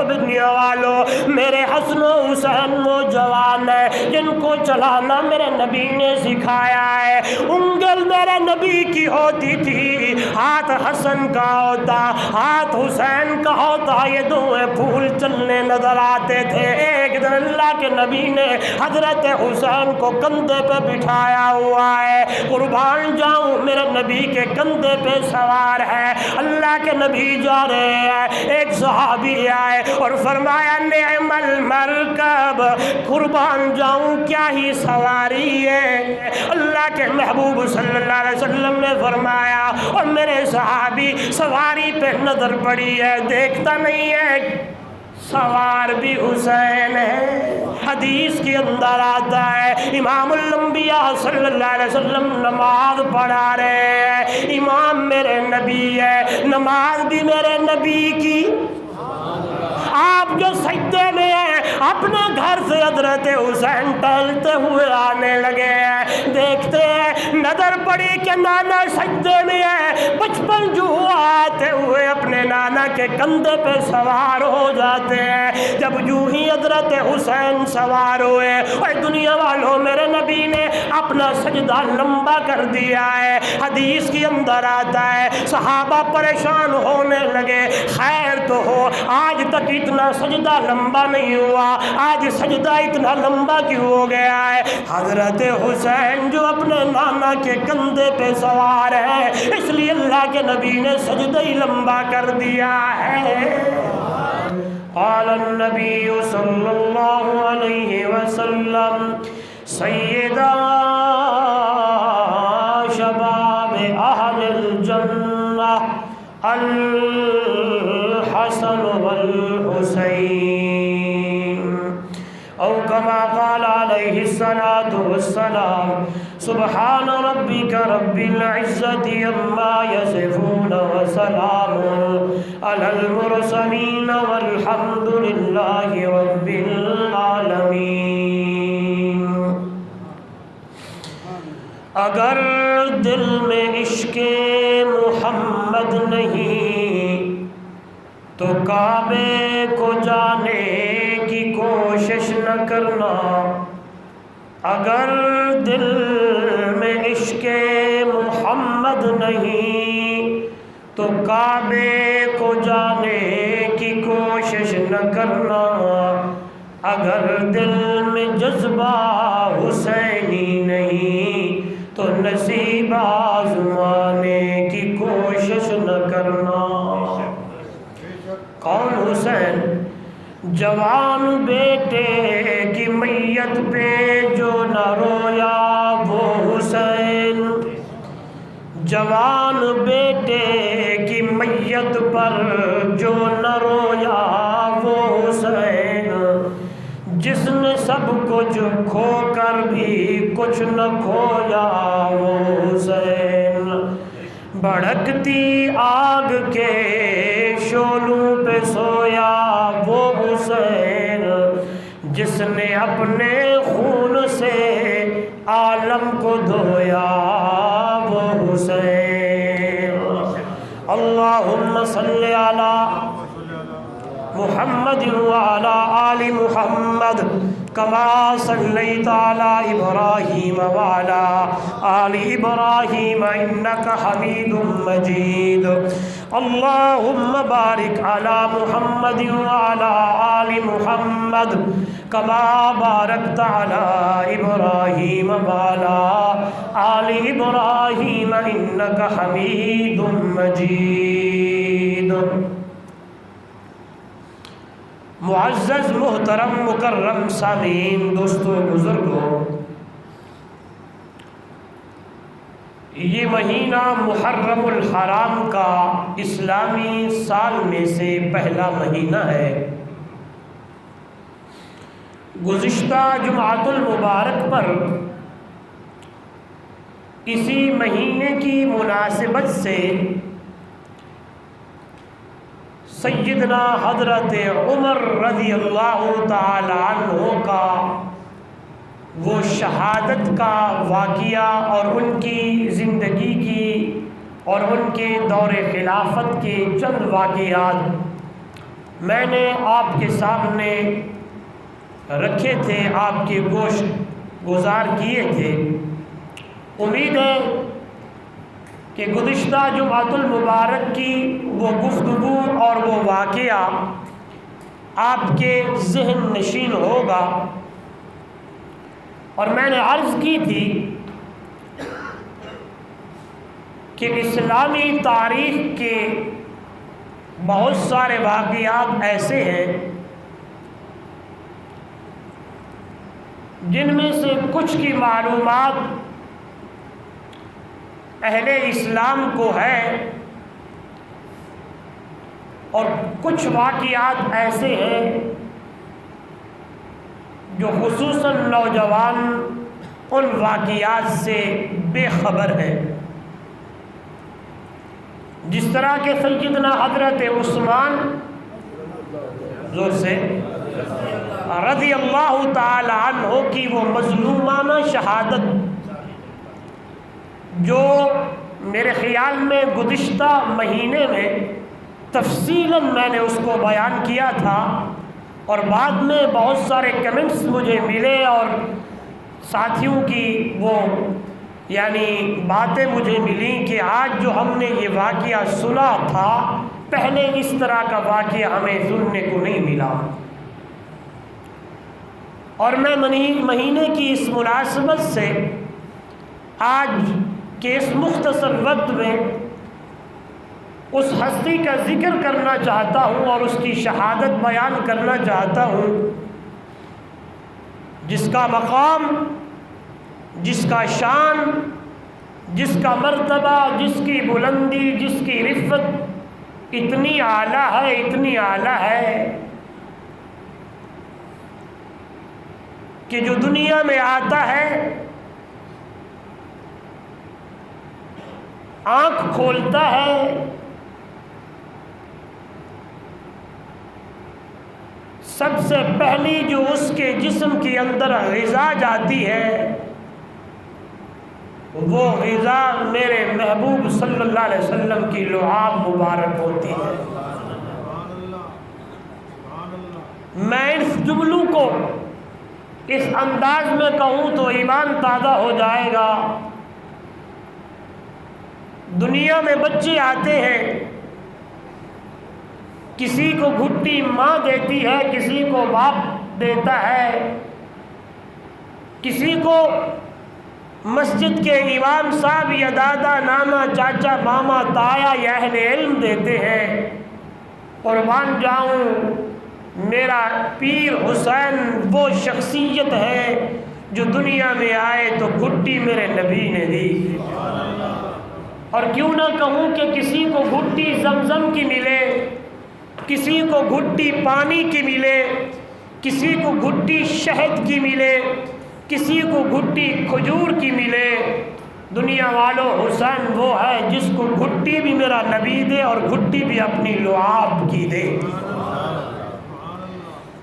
دنیا والوں، میرے حسن و حسین وہ جوان ہے جن کو چلانا میرے نبی نے سکھایا ہے۔ انگل میرے نبی کی ہوتی تھی، ہاتھ حسن کا ہوتا، ہاتھ حسین کا ہوتا، یہ دونوں پھول چلنے نظر آتے تھے۔ ایک دن اللہ کے نبی نے حضرت حسین کو کندھے پہ بٹھایا ہوا ہے، قربان جاؤں میرے نبی کے کندھے پہ سوار ہے۔ اللہ کے نبی جا رہے ہیں، ایک صحابی آئے اور فرمایا نعم المرکب، قربان جاؤں کیا ہی سواری ہے۔ اللہ کے محبوب صلی اللہ علیہ وسلم نے فرمایا اور میرے صحابی سواری پہ نظر پڑی ہے، دیکھتا نہیں ہے سوار بھی حسین ہے۔ حدیث کے اندر آتا ہے امام الانبیاء صلی اللہ علیہ وسلم نماز پڑھا رہے ہیں، امام میرے نبی ہے، نماز بھی میرے نبی کی۔ آپ جو سجدے میں ہیں، اپنے گھر سے حضرت حسین ٹہلتے ہوئے آنے لگے ہیں، دیکھتے ہیں نظر پڑی کہ نانا سجدے میں ہے، بچپن جو آتے ہوئے اپنے نانا کے کندھے پہ سوار ہو جاتے ہیں۔ جب جو ہی حضرت حسین سوار ہوئے اور دنیا والوں میرے نبی نے اپنا سجدہ لمبا کر دیا ہے۔ حدیث کے اندر آتا ہے صحابہ پریشان ہونے لگے، خیر تو ہو آج تک اتنا سجدہ لمبا نہیں ہوا، آج سجدہ اتنا لمبا کیوں ہو گیا ہے؟ حضرت حسین جو اپنے نانا کے کندھے پہ سوار ہے، اس لیے اللہ کے نبی نے سجدہ ہی لمبا کر دیا ہے۔ قال النبی صلی اللہ علیہ وسلم سیدہ شباب اہل الجنہ الحسن والحسین، او کما قال علیہ الصلاۃ والسلام سبحان ربک رب العزۃ عما یصفون وسلام علی المرسلین والحمد للہ رب العالمین۔ اگر دل میں عشق محمد نہیں تو کعبے کو جانے کی کوشش نہ کرنا۔ اگر دل میں عشق محمد نہیں تو کعبے کو جانے کی کوشش نہ کرنا۔ اگر دل میں جذبہ حسینی نہیں تو نصیب آزمانے کی کوشش نہ کرنا۔ کون حسین؟ جوان بیٹے کی میت پہ جو نہ رویا وہ حسین، جوان بیٹے کی میت پر جو نہ رویا وہ حسین، جس نے سب کچھ کھو کر بھی کچھ نہ کھویا وہ حسین، بھڑکتی آگ کے شعلوں پہ سویا وہ حسین، جس نے اپنے خون سے عالم کو دھویا وہ حسین۔ اللہم صلی علی محمد وعلی آل محمد کما صلیت علی ابراہیم وعلی آل ابراہیم انک حمید مجید۔ اللہم بارک علی محمد وعلی آل محمد کما بارکت علی ابراہیم وعلی آل ابراہیم انک حمید مجید۔ معزز محترم مکرم سامعین، دوستو بزرگوں، یہ مہینہ محرم الحرام کا اسلامی سال میں سے پہلا مہینہ ہے۔ گزشتہ جمعۃ المبارک پر اسی مہینے کی مناسبت سے سیدنا حضرت عمر رضی اللہ تعالی عنہ کا وہ شہادت کا واقعہ اور ان کی زندگی کی اور ان کے دور خلافت کے چند واقعات میں نے آپ کے سامنے رکھے تھے، آپ کے گوش گزار کیے تھے۔ امید ہے کہ گزشتہ جمعۃ المبارک کی وہ گفتگو اور وہ واقعہ آپ کے ذہن نشین ہوگا۔ اور میں نے عرض کی تھی کہ اسلامی تاریخ کے بہت سارے واقعات ایسے ہیں جن میں سے کچھ کی معلومات اہل اسلام کو ہے اور کچھ واقعات ایسے ہیں جو خصوصاً نوجوان ان واقعات سے بے خبر ہیں۔ جس طرح کہ سیدنا حضرت عثمان زور سے رضی اللہ تعالی عنہ کی وہ مظلومانہ شہادت، جو میرے خیال میں گزشتہ مہینے میں تفصیلاً میں نے اس کو بیان کیا تھا، اور بعد میں بہت سارے کمنٹس مجھے ملے اور ساتھیوں کی وہ باتیں مجھے ملیں کہ آج جو ہم نے یہ واقعہ سنا تھا، پہلے اس طرح کا واقعہ ہمیں سننے کو نہیں ملا۔ اور میں مہینے کی اس مناسبت سے آج کے اس مختصر وقت میں اس ہستی کا ذکر کرنا چاہتا ہوں اور اس کی شہادت بیان کرنا چاہتا ہوں، جس کا مقام، جس کا شان، جس کا مرتبہ، جس کی بلندی، جس کی رفعت اتنی اعلیٰ ہے، اتنی اعلیٰ ہے کہ جو دنیا میں آتا ہے آنکھ کھولتا ہے، سب سے پہلی جو اس کے جسم کے اندر غذا جاتی ہے وہ غذا میرے محبوب صلی اللہ علیہ وسلم کی لعاب مبارک ہوتی ہے۔ میں اس جملوں کو اس انداز میں کہوں تو ایمان تازہ ہو جائے گا۔ دنیا میں بچے آتے ہیں، کسی کو گھٹی ماں دیتی ہے، کسی کو باپ دیتا ہے، کسی کو مسجد کے امام صاحب یا دادا، نانا، چاچا، ماما، تایا یا اہل علم دیتے ہیں۔ قربان جاؤں، میرا پیر حسین وہ شخصیت ہے جو دنیا میں آئے تو گھٹی میرے نبی نے دی۔ اور کیوں نہ کہوں کہ کسی کو گھٹی زمزم کی ملے، کسی کو گھٹی پانی کی ملے، کسی کو گھٹی شہد کی ملے، کسی کو گھٹی کھجور کی ملے، دنیا والوں حسین وہ ہے جس کو گھٹی بھی میرا نبی دے اور گھٹی بھی اپنی لعاب کی دے۔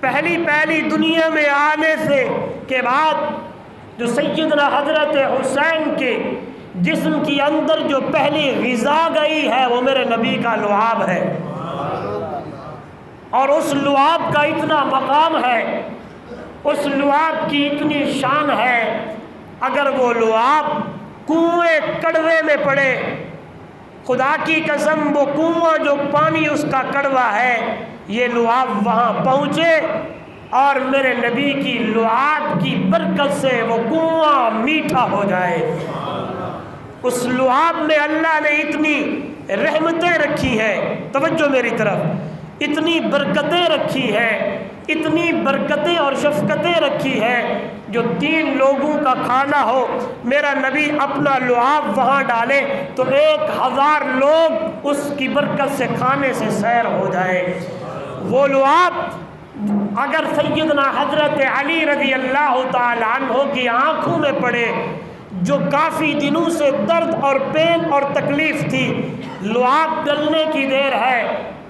پہلی دنیا میں آنے سے کے بعد جو سیدنا حضرت حسین کے جسم کے اندر جو پہلی غذا گئی ہے وہ میرے نبی کا لعاب ہے، اور اس لعاب کا اتنا مقام ہے، اس لعاب کی اتنی شان ہے، اگر وہ لعاب کنویں کڑوے میں پڑے، خدا کی قسم وہ کنواں جو پانی اس کا کڑوا ہے، یہ لعاب وہاں پہنچے اور میرے نبی کی لعاب کی برکت سے وہ کنواں میٹھا ہو جائے۔ اس لعاب میں اللہ نے اتنی رحمتیں رکھی ہیں، توجہ میری طرف، اتنی برکتیں رکھی ہیں، اتنی برکتیں اور شفقتیں رکھی ہیں، جو 3 لوگوں کا کھانا ہو، میرا نبی اپنا لعاب وہاں ڈالے تو 1000 لوگ اس کی برکت سے کھانے سے سیر ہو جائے۔ وہ لعاب اگر سیدنا حضرت علی رضی اللہ تعالی عنہ کی آنکھوں میں پڑے، جو کافی دنوں سے درد اور پین اور تکلیف تھی، لعاب ڈلنے کی دیر ہے،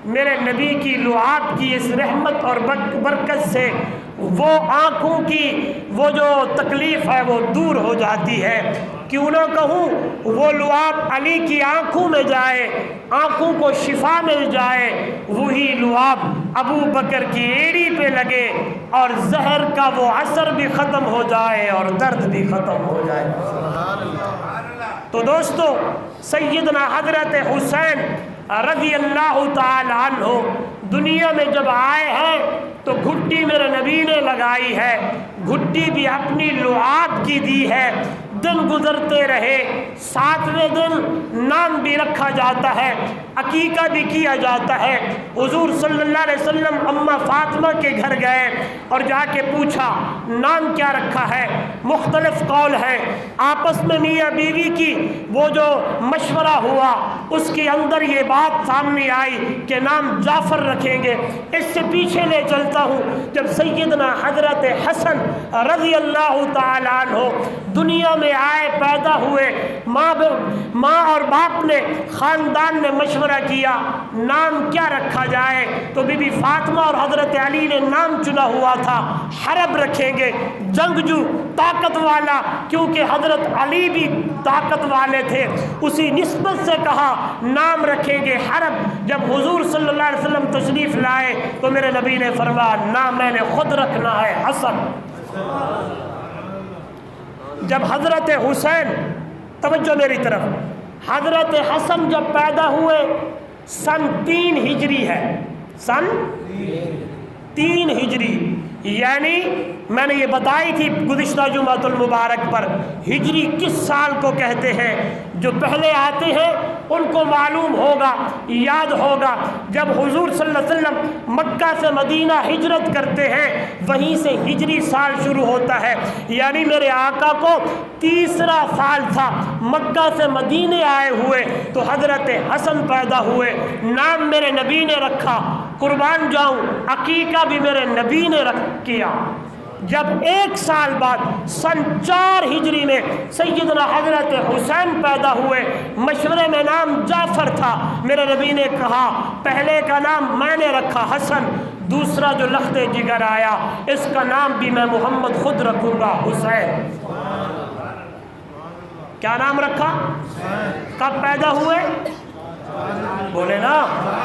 میرے نبی کی لعاب کی اس رحمت اور برکت سے وہ آنکھوں کی وہ جو تکلیف ہے وہ دور ہو جاتی ہے۔ کیوں نہ کہوں وہ لعاب علی کی آنکھوں میں جائے، آنکھوں کو شفا مل جائے، وہی لعاب ابو بکر کی ایڑی پہ لگے اور زہر کا وہ اثر بھی ختم ہو جائے اور درد بھی ختم ہو جائے۔ تو دوستو، سیدنا حضرت حسین رضی اللہ تعالی عنہ دنیا میں جب آئے ہیں تو گھٹی میرے نبی نے لگائی ہے، گھٹی بھی اپنی لعاب کی دی ہے۔ دن گزرتے رہے، 7ویں دن نام بھی رکھا جاتا ہے، عقیقہ بھی کیا جاتا ہے۔ حضور صلی اللہ علیہ وسلم اماں فاطمہ کے گھر گئے اور جا کے پوچھا نام کیا رکھا ہے؟ مختلف قول ہے، آپس میں میاں بیوی کی وہ جو مشورہ ہوا اس کے اندر یہ بات سامنے آئی کہ نام جعفر رکھیں گے۔ اس سے پیچھے لے چلتا ہوں، جب سیدنا حضرت حسن رضی اللہ تعالی عنہ دنیا میں آئے، پیدا ہوئے، ماں اور باپ نے، خاندان نے مشورہ کیا نام کیا رکھا جائے، تو بی بی فاطمہ اور حضرت علی نے نام چنا ہوا تھا حرب رکھیں گے، جنگجو، طاقت والا، کیونکہ حضرت علی بھی طاقت والے تھے، اسی نسبت سے کہا نام رکھیں گے حرب۔ جب حضور صلی اللہ علیہ وسلم تشریف لائے تو میرے نبی نے فرمایا نام میں نے خود رکھنا ہے حسن۔ جب حضرت حسین، توجہ میری طرف، حضرت حسن جب پیدا ہوئے سن 3 ہجری ہے، سن 3 ہجری، یعنی میں نے یہ بتائی تھی گزشتہ جمعۃ المبارک پر، ہجری کس سال کو کہتے ہیں؟ جو پہلے آتے ہیں ان کو معلوم ہوگا، یاد ہوگا، جب حضور صلی اللہ علیہ وسلم مکہ سے مدینہ ہجرت کرتے ہیں وہیں سے ہجری سال شروع ہوتا ہے، یعنی میرے آقا کو 3را سال تھا مکہ سے مدینے آئے ہوئے تو حضرت حسن پیدا ہوئے، نام میرے نبی نے رکھا، قربان جاؤں عقیقہ بھی میرے نبی نے کیا۔ جب 1 سال بعد سن 4 ہجری میں سیدنا حضرت حسین پیدا ہوئے، مشورے میں نام جعفر تھا، میرے نبی نے کہا پہلے کا نام میں نے رکھا حسن، دوسرا جو لخت جگر آیا اس کا نام بھی میں محمد خود رکھوں گا حسین۔ کیا نام رکھا؟ کب پیدا ہوئے؟ بولے نا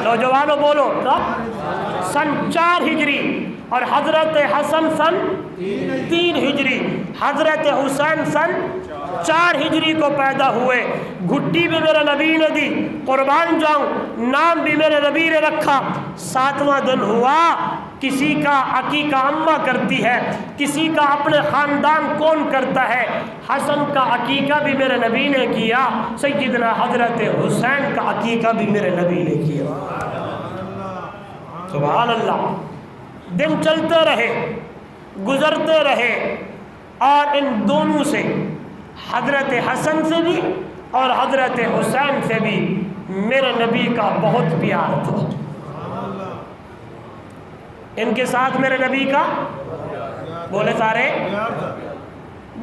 نوجوانوں، بولو کب؟ سن 4 ہجری، اور حضرت حسن سن 3 ہجری، حضرت حسین سن 4 ہجری کو پیدا ہوئے۔ گھٹی بھی میرے نبی نے دی، قربان جاؤں نام بھی میرے نبی نے رکھا۔ 7واں دن ہوا، کسی کا عقیقہ اماں کرتی ہے، کسی کا اپنے خاندان کون کرتا ہے، حسن کا عقیقہ بھی میرے نبی نے کیا، سیدنا حضرت حسین کا عقیقہ بھی میرے نبی نے کیا۔ سبحان اللہ۔ دن چلتے رہے، گزرتے رہے، اور ان دونوں سے، حضرت حسن سے بھی اور حضرت حسین سے بھی میرے نبی کا بہت پیار تھا۔ ان کے ساتھ میرے نبی کا، بولے سارے،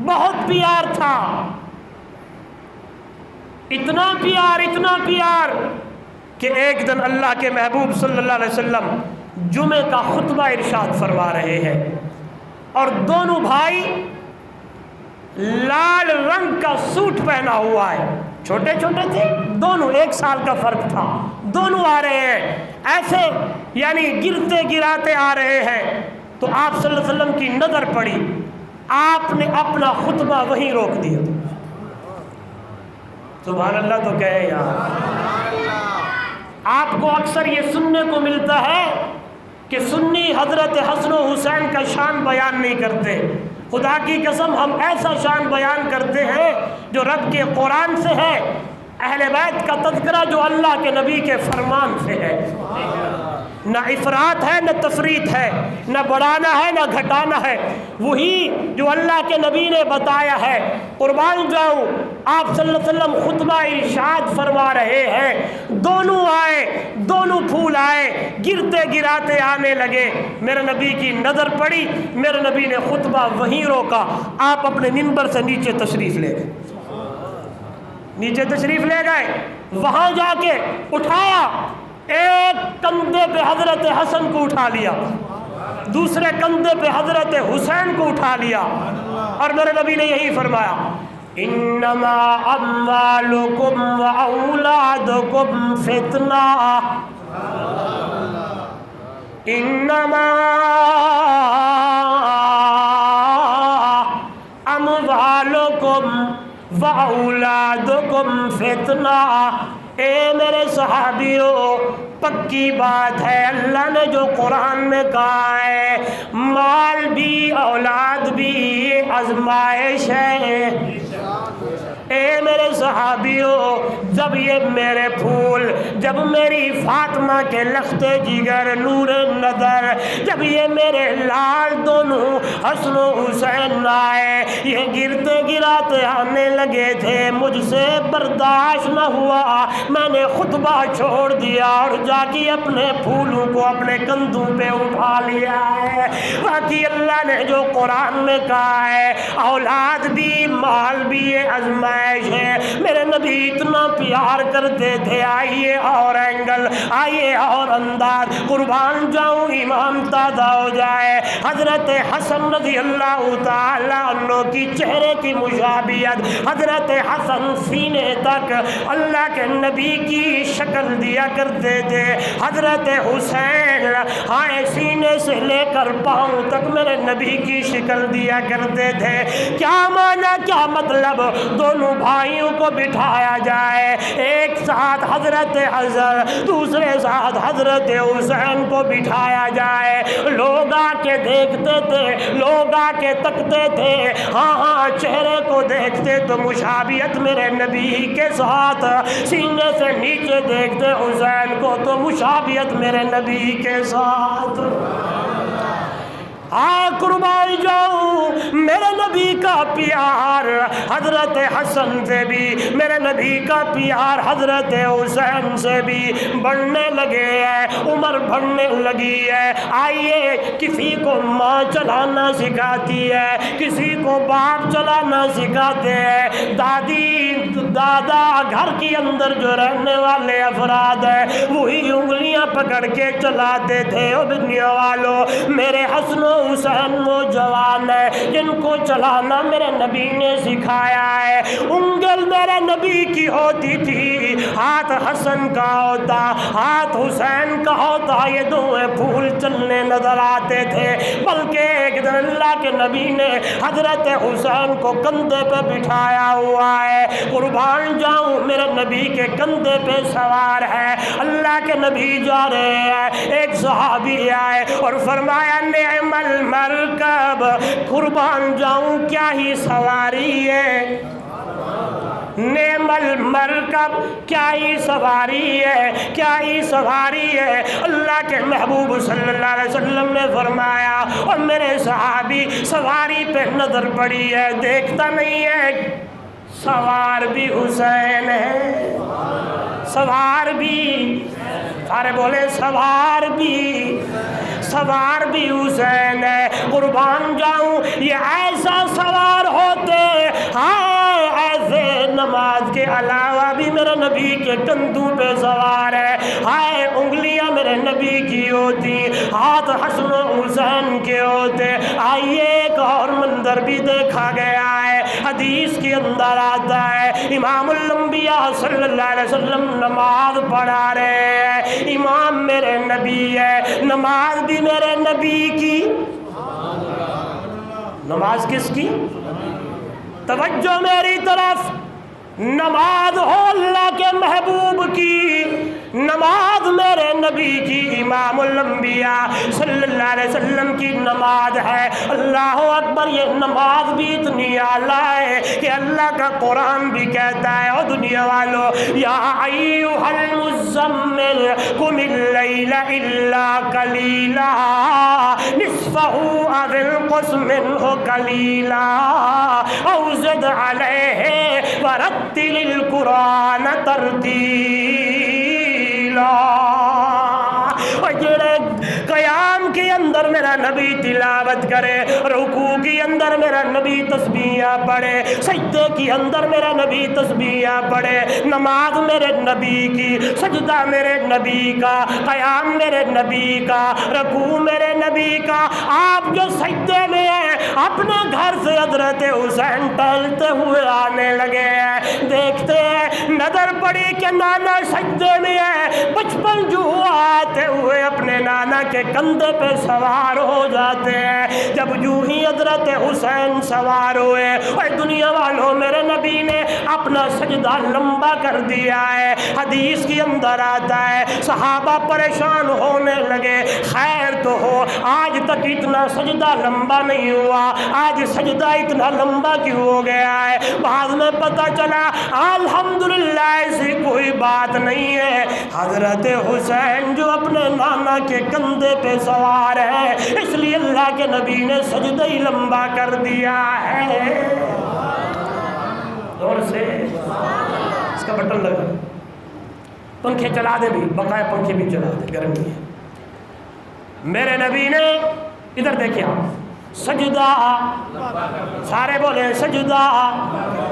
بہت پیار تھا، اتنا پیار کہ ایک دن اللہ کے محبوب صلی اللہ علیہ وسلم جمعے کا خطبہ ارشاد فرما رہے ہیں، اور دونوں بھائی لال رنگ کا سوٹ پہنا ہوا ہے، چھوٹے چھوٹے تھے دونوں، 1 سال کا فرق تھا، دونوں آ رہے ہیں ایسے، یعنی گرتے گراتے آ رہے ہیں، تو آپ صلی اللہ علیہ وسلم کی نظر پڑی، آپ نے اپنا خطبہ وہیں روک دیا۔ سبحان اللہ تو کہے یار۔ آپ کو اکثر یہ سننے کو ملتا ہے کہ سنی حضرت حسن و حسین کا شان بیان نہیں کرتے، خدا کی قسم ہم ایسا شان بیان کرتے ہیں جو رب کے قرآن سے ہے، اہل بیت کا تذکرہ جو اللہ کے نبی کے فرمان سے ہے، نہ افراط ہے نہ تفریط ہے، نہ بڑھانا ہے نہ گھٹانا ہے، وہی جو اللہ کے نبی نے بتایا ہے۔ قربان جاؤں، آپ صلی اللہ علیہ وسلم خطبہ ارشاد فرما رہے ہیں، دونوں آئے، دونوں پھول آئے، گرتے گراتے آنے لگے، میرے نبی کی نظر پڑی، میرے نبی نے خطبہ وہیں روکا، آپ اپنے منبر سے نیچے تشریف لے گئے، نیچے تشریف لے گئے، وہاں جا کے اٹھایا، ایک کندھے پہ حضرت حسن کو اٹھا لیا، دوسرے کندھے پہ حضرت حسین کو اٹھا لیا، اور میرے نبی نے یہی فرمایا، انما اموالکم و اولادکم فتنہ، انما اموالکم واولادکم فتنہ۔ اے میرے صحابیوں، پکی بات ہے، اللہ نے جو قرآن میں کہا ہے مال بھی اولاد بھی یہ آزمائش ہے۔ اے میرے صحابیوں، جب یہ میرے پھول، جب میری فاطمہ کے لخت جگر نور نظر، جب یہ میرے لال دونوں حسن و حسین آئے، یہ گرتے گراتے آنے لگے تھے، مجھ سے برداشت نہ ہوا، میں نے خطبہ چھوڑ دیا اور جا کے اپنے پھولوں کو اپنے کندھوں پہ اٹھا لیا ہے۔ باقی اللہ نے جو قرآن میں کہا ہے اولاد بھی مال بھی یہ آزمائش ہے، میرے نبی اتنا پیار کرتے تھے۔ آئیے اور اینگل، آئیے اور انداز، قربان جاؤں ایمان تازہ ہو جائے۔ حضرت حسن رضی اللہ تعالیٰ عنہ کی چہرے کی مشابہت، حضرت حسن سینے تک اللہ کے نبی کی شکل دیا کرتے تھے، حضرت حسین ہائے سینے سے لے کر پاؤں تک میرے نبی کی شکل دیا کرتے تھے۔ کیا معنی، کیا مطلب؟ دونوں بھائیوں کو بٹھایا جائے، ایک ساتھ حضرت حسن، دوسرے ساتھ حضرت حسین کو بٹھایا جائے، لوگ آ کے دیکھتے تھے، لوگ آ کے تکتے تھے، ہاں چہرے کو دیکھتے تو مشابہت میرے نبی کے ساتھ، سینے سے نیچے دیکھتے حسین کو تو مشابہت میرے نبی کے ساتھ۔ قربان جاؤں میرے نبی کا پیار حضرت حسن سے بھی، میرے نبی کا پیار حضرت حسین سے بھی بڑھنے لگے ہے، عمر بڑھنے لگی ہے۔ آئیے، کسی کو ماں چلانا سکھاتی ہے، کسی کو باپ چلانا سکھاتے ہیں، دادی دادا گھر کے اندر جو رہنے والے افراد ہیں وہی انگلیاں پکڑ کے چلاتے تھے۔ او دنیا والوں، میرے حسن و حسین وہ جوان ہے جن کو چلانا میرے نبی نے سکھایا ہے۔ انگل میرے نبی کی ہوتی تھی، ہاتھ حسن کا ہوتا، ہاتھ حسین کا ہوتا، یہ دونوں پھول چلنے نظر آتے تھے۔ بلکہ ایک دن اللہ کے نبی نے حضرت حسین کو کندھے پہ بٹھایا ہوا ہے، قربان جاؤں میرے نبی کے کندھے پہ سوار ہے، اللہ کے نبی جا رہے ہیں، ایک صحابی آئے اور فرمایا نعم المرکب، قربان جاؤں کیا ہی سواری ہے، نعم المرکب کیا ہی سواری ہے، کیا ہی سواری ہے۔ اللہ کے محبوب صلی اللہ علیہ وسلم نے فرمایا، اور میرے صحابی سواری پہ نظر پڑی ہے، دیکھتا نہیں ہے سوار بھی حسین ہے، سوار بھی، سارے بولے سوار بھی حسین ہے۔ قربان جاؤں یہ ایسا سوار ہوتے، ہائے ایسے نماز کے علاوہ بھی میرے نبی کے کندھوں پہ سوار ہے، ہائے انگلیاں میرے نبی کی ہوتی، ہاتھ حسن و حسین کے ہوتے۔ آئیے ایک اور منظر بھی دیکھا گیا ہے، حدیث کے اندر آتا ہے، امام الانبیاء صلی اللہ علیہ وسلم نماز پڑھا رہے ہیں، امام میرے نبی ہے، نماز بھی میرے نبی کی، نماز کس کی؟ توجہ میری طرف، نماز ہو اللہ کے محبوب کی، نماز میرے نبی کی، امام الانبیاء صلی اللہ علیہ وسلم کی نماز ہے۔ اللہ اکبر، یہ نماز بھی اتنی اعلیٰ ہے کہ اللہ کا قرآن بھی کہتا ہے، او دنیا والو، یا ایھا المزمل قم اللیل الا قلیلا نصفہ او انقص منہ قلیلا او زد علیہ ورتل القرآن ترتیلا۔ اور جڑے قیام کے اندر میرا نبی تلاوت کرے، رکوع کے اندر میرا نبی تسبیحاں پڑھے، سجدے کے اندر میرا نبی تسبیحاں پڑھے، نماز میرے نبی کی، سجدہ میرے نبی کا، قیام میرے نبی کا، رکوع میرے نبی کا۔ آپ جو سجدے میں ہیں اپنے گھر سے حضرت حسین ٹہلتے ہوئے آنے لگے ہیں، دیکھتے ہیں نظر پڑی کہ نانا سجدے میں ہے، بچپن جو آتے ہوئے اپنے نانا کے کندھے پہ سوار ہو جاتے ہیں۔ جب جو ہی حضرت حسین سوار ہوئے اور دنیا والوں میرے نبی نے اپنا سجدہ لمبا کر دیا ہے۔ حدیث کے اندر آتا ہے صحابہ پریشان ہونے لگے، خیر تو ہو آج تک اتنا سجدہ لمبا نہیں ہوا، آج سجدہ اتنا لمبا کیوں ہو گیا ہے؟ بعد میں پتہ چلا الحمدللہ ایسی کوئی بات نہیں ہے، حضرت حسین جو اپنے نانا کے کندھے پہ سوار ہے اس لیے اللہ کے نبی نے سجدہ ہی لمبا کر دیا ہے۔ اور سے اس کا بٹن لگا، پنکھے چلا دے بھی، بقائے پنکھے بھی چلا دے، گرمی ہے۔ میرے نبی نے ادھر دیکھیں آپ، سجدہ سارے بولے سجدہ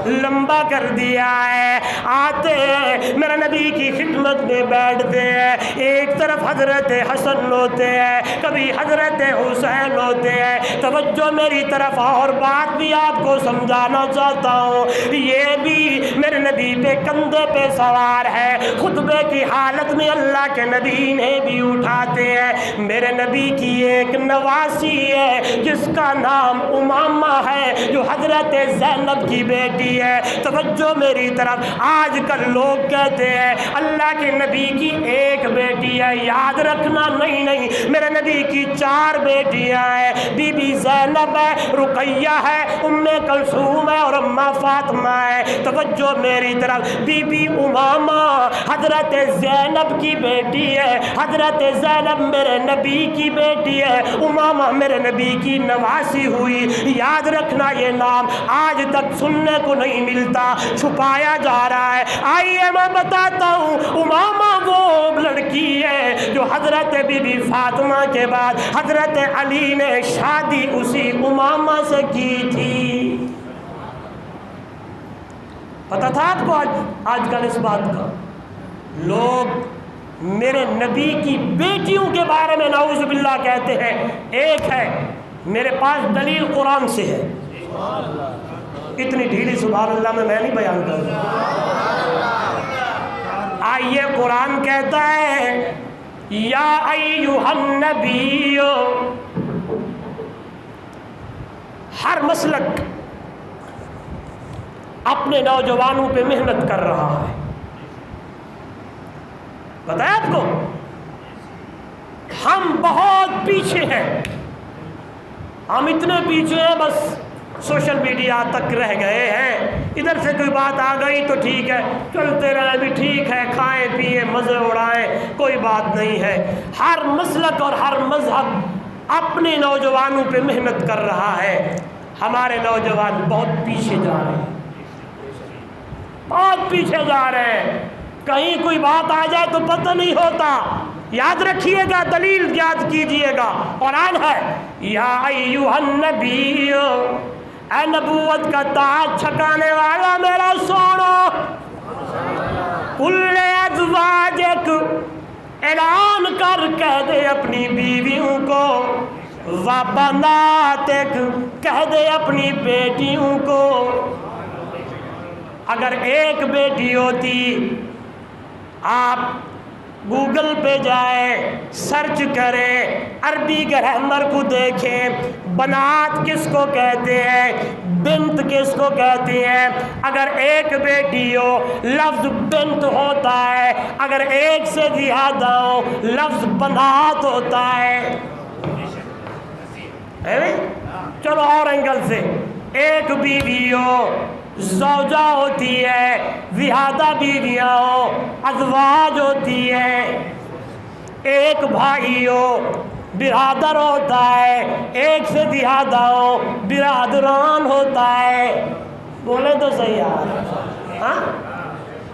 لمبا کر دیا ہے۔ آتے ہیں میرے نبی کی خدمت میں بیٹھتے ہیں، ایک طرف حضرت حسن ہوتے ہیں، کبھی حضرت حسین ہوتے ہیں۔ توجہ میری طرف، اور بات بھی آپ کو سمجھانا چاہتا ہوں، یہ بھی میرے نبی پہ کندھے پہ سوار ہے، خطبے کی حالت میں اللہ کے نبی نے بھی اٹھاتے ہیں۔ میرے نبی کی ایک نواسی ہے جس کا نام امامہ ہے، جو حضرت زینب کی بیٹی ہے۔ توجہ میری طرف، آج کل لوگ کہتے ہیں اللہ کے نبی کی ایک بیٹی ہے، یاد رکھنا نہیں، میرے نبی کی 4 بیٹیاں ہیں، بی بی زینب ہے، رقیہ ہے، ام کلثوم ہے اور اماں فاطمہ ہے۔ توجہ میری طرف، بی بی امامہ حضرت زینب کی بیٹی ہے، حضرت زینب میرے نبی کی بیٹی ہے، امامہ میرے نبی کی نواسی ہوئی۔ یاد رکھنا یہ نام آج تک سننے کو نہیں ملتا، چھپایا جا رہا ہے۔ آئیے میں بتاتا ہوں، امامہ وہ لڑکی ہے جو حضرت بی بی فاطمہ کے بعد حضرت علی نے شادی اسی امامہ سے کی تھی۔ پتہ تھا آپ کو؟ آج کل اس بات کا لوگ میرے نبی کی بیٹیوں کے بارے میں نعوذ باللہ کہتے ہیں۔ ایک ہے میرے پاس دلیل قرآن سے ہے، اتنی ڈھیلی سبحان اللہ میں نہیں بیان کر رہا۔ آئیے قرآن کہتا ہے یا ایھا النبی، ہر مسلک اپنے نوجوانوں پہ محنت کر رہا ہے۔ بتایا آپ کو، ہم بہت پیچھے ہیں، ہم اتنے پیچھے ہیں بس سوشل میڈیا تک رہ گئے ہیں۔ ادھر سے کوئی بات آ گئی تو ٹھیک ہے، چلتے رہیں بھی ٹھیک ہے، کھائیں پیئیں مزے اڑائیں، کوئی بات نہیں ہے۔ ہر مسلک اور ہر مذہب اپنے نوجوانوں پہ محنت کر رہا ہے، ہمارے نوجوان بہت پیچھے جا رہے ہیں، بہت پیچھے جا رہے ہیں۔ کہیں کوئی بات آ جائے تو پتہ نہیں ہوتا۔ یاد رکھیے گا، دلیل یاد کیجئے گا، قرآن ہے یا ایھا النبی، اے نبوت کا تاج چھکانے والا میرا سونا، کل ازواجک، اعلان کر کہہ دے اپنی بیویوں کو، و بناتک، کہہ دے اپنی بیٹیوں کو۔ اگر ایک بیٹی ہوتی، آپ گوگل پہ جائیں، سرچ کریں، عربی گرامر کو دیکھیں، بنات کس کو کہتے ہیں، بنت کس کو کہتے ہیں۔ اگر ایک بیٹی ہو لفظ بنت ہوتا ہے، اگر ایک سے زیادہ ہو لفظ بنات ہوتا ہے۔ چلو اور اینگل سے، ایک بیوی ہو زوجہ ہوتی ہے، زیادہ بیویاں ہو ازواج ہوتی ہے، ایک بھائی ہو برادر ہوتا ہے، ایک سے زیادہ ہو برادران ہوتا ہے۔ بولے تو صحیح یار، ہاں؟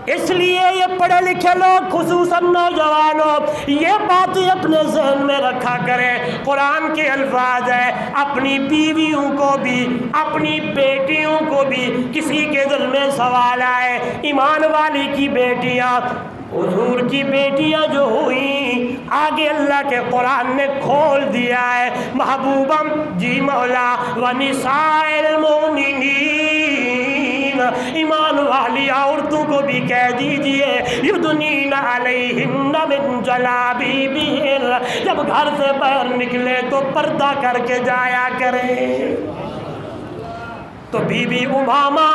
اس لیے یہ پڑھے لکھے لوگ خصوصاً نوجوانوں یہ باتیں اپنے ذہن میں رکھا کریں۔ قرآن کے الفاظ ہیں، اپنی بیویوں کو بھی اپنی بیٹیوں کو بھی۔ کسی کے دل میں سوال آئے ایمان والی کی بیٹیاں حضور کی بیٹیاں جو ہوئی آگے اللہ کے قرآن نے کھول دیا ہے، محبوبم جی مولا ونساء المؤمنین، ایمان والی عورتوں کو بھی کہہ دیجئے یدنین علیہن من جلابیبہن، جب گھر سے باہر نکلے تو پردہ کر کے جایا کریں۔ تو بی بی امامہ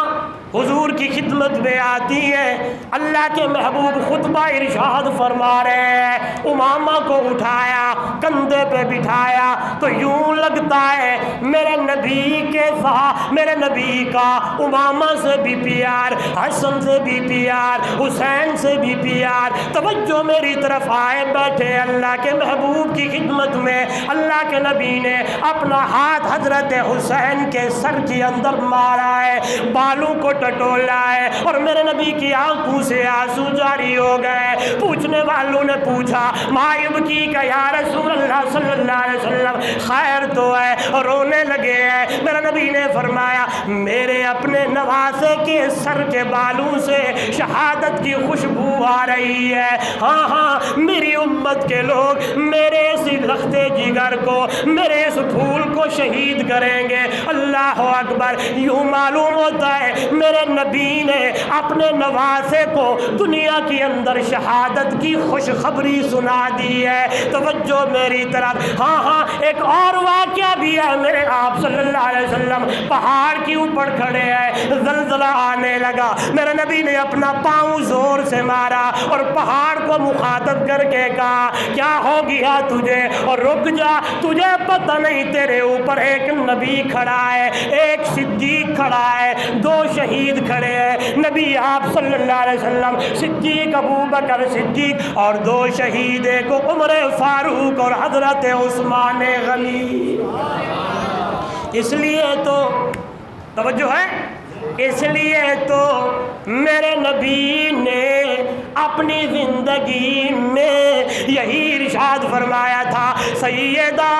حضور کی خدمت میں آتی ہے، اللہ کے محبوب خطبہ ارشاد فرما رہے ہیں، امامہ کو اٹھایا کندھے پہ بٹھایا تو یوں لگتا ہے میرے نبی کے ساتھ میرے نبی کا امامہ سے بھی پیار، حسن سے بھی پیار، حسین سے بھی پیار۔ توجہ میری طرف آئے بیٹھے اللہ کے محبوب کی خدمت میں، اللہ کے نبی نے اپنا ہاتھ حضرت حسین کے سر کے اندر مارا ہے، بالوں کو ٹٹولا ہے، اور میرے نبی کی آنکھوں سے آنسو جاری ہو گئے۔ پوچھنے والوں نے پوچھا مایوب کی کہ یا رسول اللہ صلی اللہ علیہ وسلم خیر تو ہے، اور رونے لگے ہیں۔ میرے نبی نے فرمایا میرے اپنے نواسے کے سر کے بالوں سے شہادت کی خوشبو آ رہی ہے، ہاں ہاں میری امت کے لوگ میرے اس لخت جگر کو، میرے اس پھول کو شہید کریں گے۔ اللہ اکبر، یوں معلوم ہوتا ہے میرے نبی نے اپنے نواسے کو دنیا کے اندر شہادت کی خوشخبری سنا دی ہے۔ توجہ میری طرف، ہاں ہاں ایک اور واقعہ بھی ہے، میرے آپ صلی اللہ علیہ وسلم پہاڑ کے اوپر کھڑے ہیں، زلزلہ آنے لگا، میرے نبی نے اپنا پاؤں زور سے مارا اور پہاڑ کو مخاطب کر کے کہا کیا ہو گیا تجھے، اور رک جا، تجھے پتہ نہیں تیرے اوپر ایک نبی کھڑا ہے، ایک صدیق کھڑا ہے، دو شہید کھڑے ہیں، نبی آپ صلی اللہ علیہ وسلم، صدیق ابو بکر صدیق، اور دو شہید، ایک عمر فاروق اور حضرت عثمان غنی۔ اس لیے تو توجہ ہے، اس لیے تو میرے نبی نے اپنی زندگی میں یہی ارشاد فرمایا تھا سیدہ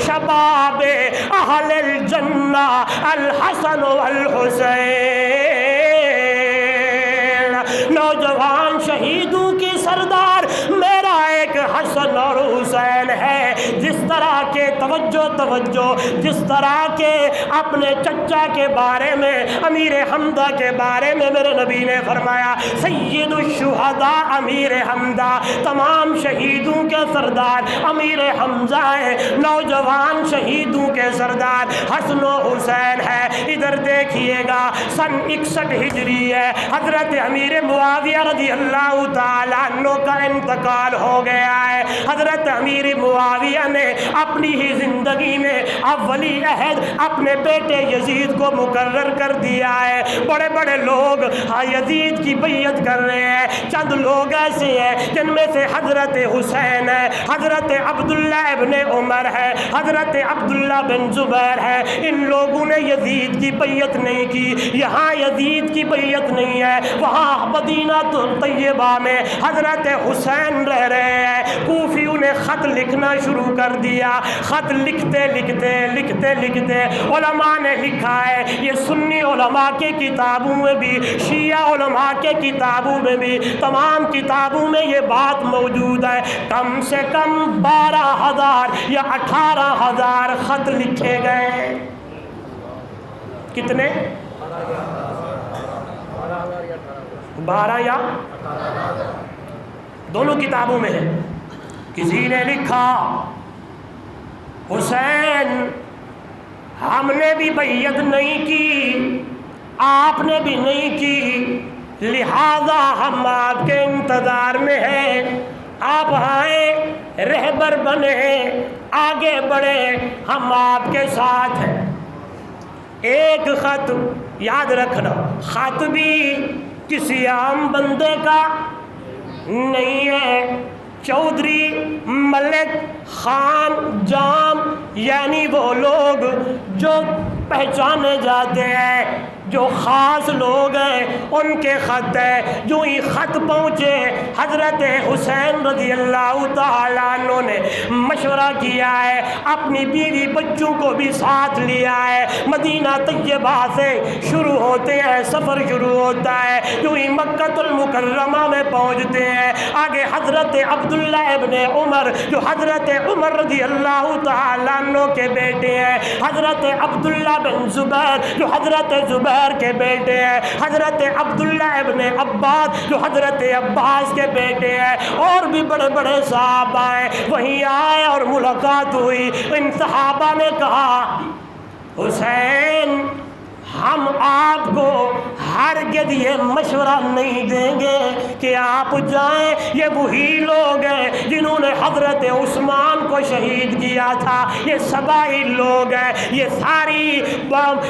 شباب اہل الجنہ الحسن والحسین، نوجوان شہیدوں کی سردار میرا ایک حسن اور حسین ہے، جس طرح کے توجہ جس طرح کے اپنے چچا کے بارے میں امیر حمزہ کے بارے میں میرے نبی نے فرمایا سید الشہداء امیر حمزہ، تمام شہیدوں کے سردار امیر حمزہ ہے، نوجوان شہیدوں کے سردار حسن و حسین ہے۔ ادھر دیکھیے گا سن 61 ہجری ہے، حضرت امیر معاویہ رضی اللہ تعالیٰ عنہ کا انتقال ہو گیا ہے۔ حضرت امیر معاویہ نے اپنی ہی زندگی میں اولی عہد اپنے بیٹے یزید کو مقرر کر دیا ہے۔ بڑے بڑے لوگ یزید کی بیعت کر رہے ہیں، چند لوگ ایسے ہیں جن میں سے حضرت حسین ہے، حضرت عبداللہ ابن عمر ہے، حضرت عبداللہ بن زبیر ہے، ان لوگوں نے یزید کی بیعت نہیں کی۔ یہاں یزید کی بیعت نہیں ہے، وہاں مدینہ طیبہ میں حضرت حسین رہ رہے ہیں۔ کوفیوں نے خط لکھنا شروع کر دیا، خط لکھتے علماء نے لکھا ہے، یہ سنی علماء کے کتابوں میں بھی، شیعہ علماء کے کتابوں میں بھی، تمام کتابوں میں یہ بات موجود ہے، کم سے کم 12,000 یا 18,000 خط لکھے گئے۔ کتنے؟ 12 یا دونوں کتابوں میں ہے۔ کسی نے لکھا حسین ہم نے بھی بیعت نہیں کی، آپ نے بھی نہیں کی، لہذا ہم آپ کے انتظار میں ہیں، آپ آئیں، رہبر بنے، آگے بڑھیں، ہم آپ کے ساتھ ہیں۔ ایک خط یاد رکھنا، خط بھی کسی عام بندے کا نہیں ہے، چودھری ملک خان جام، یعنی وہ لوگ جو پہچانے جاتے ہیں، جو خاص لوگ ہیں ان کے خط ہے. جو ہی خط پہنچے حضرت حسین رضی اللہ تعالیٰ عنہ نے مشورہ کیا ہے, اپنی بیوی بچوں کو بھی ساتھ لیا ہے. مدینہ طیبہ سے شروع ہوتے ہیں, سفر شروع ہوتا ہے. جو ہی مکہ المکرمہ میں پہنچتے ہیں, آگے حضرت عبداللہ ابن عمر جو حضرت عمر رضی اللہ تعالیٰ عنہ کے بیٹے ہیں, حضرت عبداللہ بن زبیر جو حضرت زبیر کے بیٹے ہیں, حضرت عبداللہ ابن عباس جو حضرت عباس کے بیٹے ہیں, اور بھی بڑے بڑے صحابہ ہیں. وہیں آئے اور ملاقات ہوئی. ان صحابہ نے کہا حسین ہم آپ کو ہرگز یہ مشورہ نہیں دیں گے کہ آپ جائیں. یہ وہی لوگ ہیں جنہوں نے حضرت عثمان کو شہید کیا تھا. یہ سبائی لوگ ہیں. یہ ساری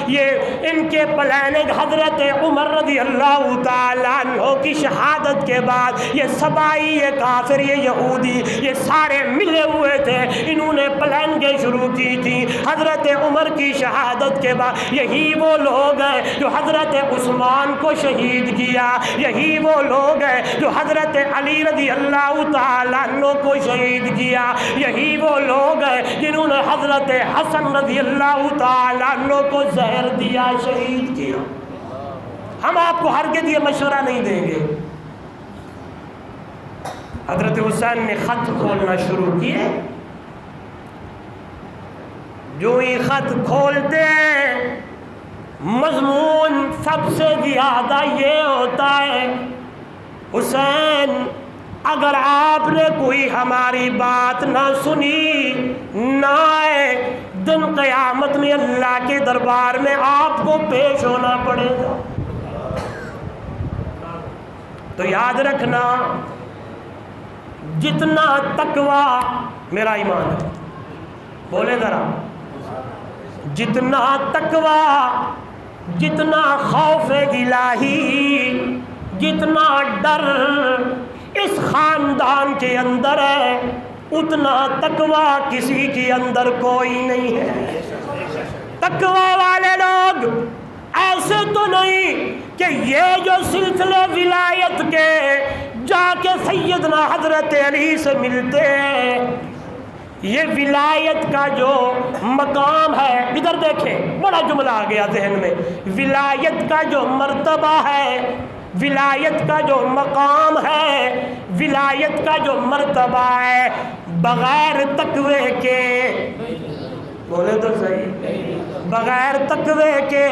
یہ ان کے پلاننگ حضرت عمر رضی اللہ تعالیٰ عنہ کی شہادت کے بعد یہ سبائی, یہ کافر, یہ یہودی, یہ سارے ملے ہوئے تھے. انہوں نے پلاننگیں شروع کی تھی حضرت عمر کی شہادت کے بعد. یہی وہ لوگ ہیں جو حضرت عثمان کو شہید کیا. یہی وہ لوگ ہیں جو حضرت علی رضی اللہ تعالیٰ عنہ کو شہید کیا. یہی وہ لوگ ہیں جنہوں نے حضرت حسن رضی اللہ تعالیٰ عنہ کو زہر دیا, شہید کیا. ہم آپ کو ہرگز یہ مشورہ نہیں دیں گے. حضرت حسین نے خط کھولنا شروع کیے. جو ہی خط کھولتے ہیں مضمون سب سے زیادہ یہ ہوتا ہے حسین اگر آپ نے کوئی ہماری بات نہ سنی نہ آئے, دن قیامت میں اللہ کے دربار میں آپ کو پیش ہونا پڑے گا. تو یاد رکھنا جتنا تقویٰ میرا ایمان ہے, بولے ذرا, جتنا تقویٰ, جتنا خوف الہی, جتنا ڈر اس خاندان کے اندر ہے اتنا تقویٰ کسی کے اندر کوئی نہیں ہے. تقویٰ والے لوگ ایسے تو نہیں کہ یہ جو سلسلے ولایت کے جا کے سیدنا حضرت علی سے ملتے ہیں, یہ ولایت کا جو مقام ہے, ادھر دیکھیں بڑا جملہ آ گیا ذہن میں, ولایت کا جو مرتبہ ہے, ولایت کا جو مقام ہے, ولایت کا جو مرتبہ ہے, بغیر تقوی کے, بولے تو صحیح, بغیر تقوی کے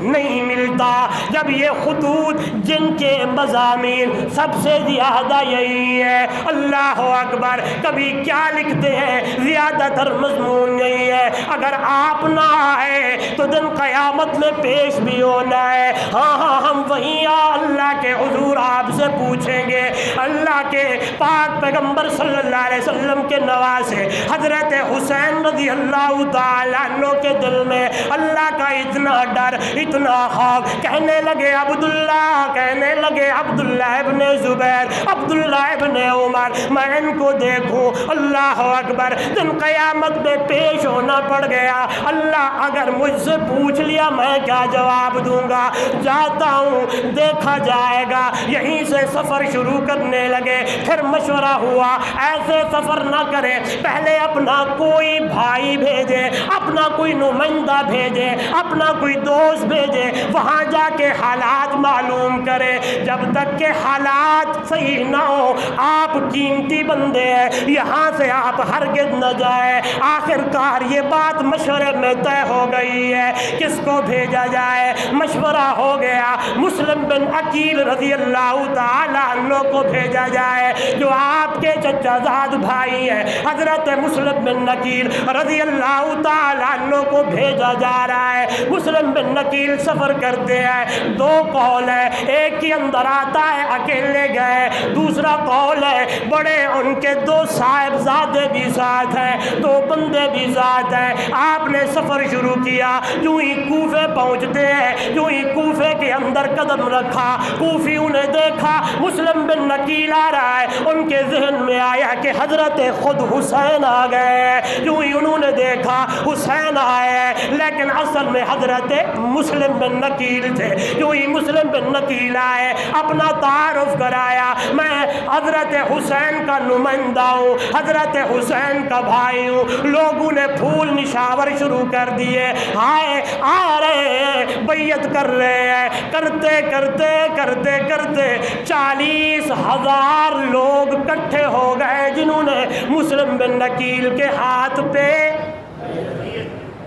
نہیں ملتا. جب یہ خطوط جن کے مضامین سب سے زیادہ یہی ہے, اللہ اکبر, کبھی کیا لکھتے ہیں, زیادہ تر مضمون یہی ہے اگر آپ نہ آئے تو دن قیامت میں پیش بھی ہونا ہے. ہاں ہم وہیں اللہ کے حضور آپ سے پوچھیں گے. اللہ کے پاک پیغمبر صلی اللہ علیہ وسلم کے نواسے حضرت حسین رضی اللہ تعالیٰ عنہ کے دل میں اللہ کا اتنا ڈر, اتنا خوف. کہنے لگے عبداللہ, کہنے لگے عبداللہ ابن زبیر, عبداللہ ابن عمر, میں ان کو دیکھوں, اللہ اکبر, دن قیامت میں پیش ہونا پڑ گیا. اللہ اگر مجھ سے پوچھ لیا میں کیا جواب دوں گا؟ جاتا ہوں, دیکھا جائے گا. یہیں سے سفر شروع کرنے لگے. پھر مشورہ ہوا ایسے سفر نہ کرے, پہلے اپنا کوئی بھائی بھیجے, اپنا کوئی نمائندہ بھیجے, اپنا کوئی دوست بھیجے, وہاں جا کے حالات معلوم کرے. جب تک کہ حالات صحیح نہ ہو, آپ قیمتی بندے ہیں, یہاں سے آپ ہرگز نہ جائیں. آخر کار یہ بات مشورے میں طے ہو گئی ہے کس کو بھیجا جائے. مشورہ ہو گیا, مسلم بن عقیل رضی اللہ تعالیٰ عنہ کو بھیجا جائے جو آپ کے چچا زاد بھائی ہیں. حضرت مسلم بن عقیل رضی اللہ تعالیٰ عنہ کو بھیجا جا رہا ہے. مسلم بن عقیل سفر کرتے ہیں. دو قول ہے, ایک کے اندر آتا ہے اکیلے گئے, دوسرا قول ہے بڑے ان کے دو صاحبزادے بھی ساتھ ہیں, دو بندے بھی ساتھ ہیں. آپ نے سفر شروع کیا. جو ہی کوفے پہنچتے ہیں, جو ہی کوفے کے اندر قدم رکھا, کوفیوں نے دیکھا مسلم بن عقیل آ رہا ہے. ان کے ذہن میں آیا کہ حضرت خود حسین آ گئے. جو ہی انہوں نے دیکھا حسین آئے, لیکن اصل میں حضرت مسلم مسلم بن نکیل تھے. جو ہی مسلم بن نکیل آئے اپنا تعارف کرایا, میں حضرت حسین کا نمائندہ ہوں, حضرت حسین کا بھائی ہوں. لوگوں نے پھول نشاور شروع کر دیے, آئے آ رہے ہیں, بیعت کر رہے ہیں. کرتے کرتے کرتے کرتے 40,000 لوگ اکٹھے ہو گئے جنہوں نے مسلم بن نکیل کے ہاتھ پہ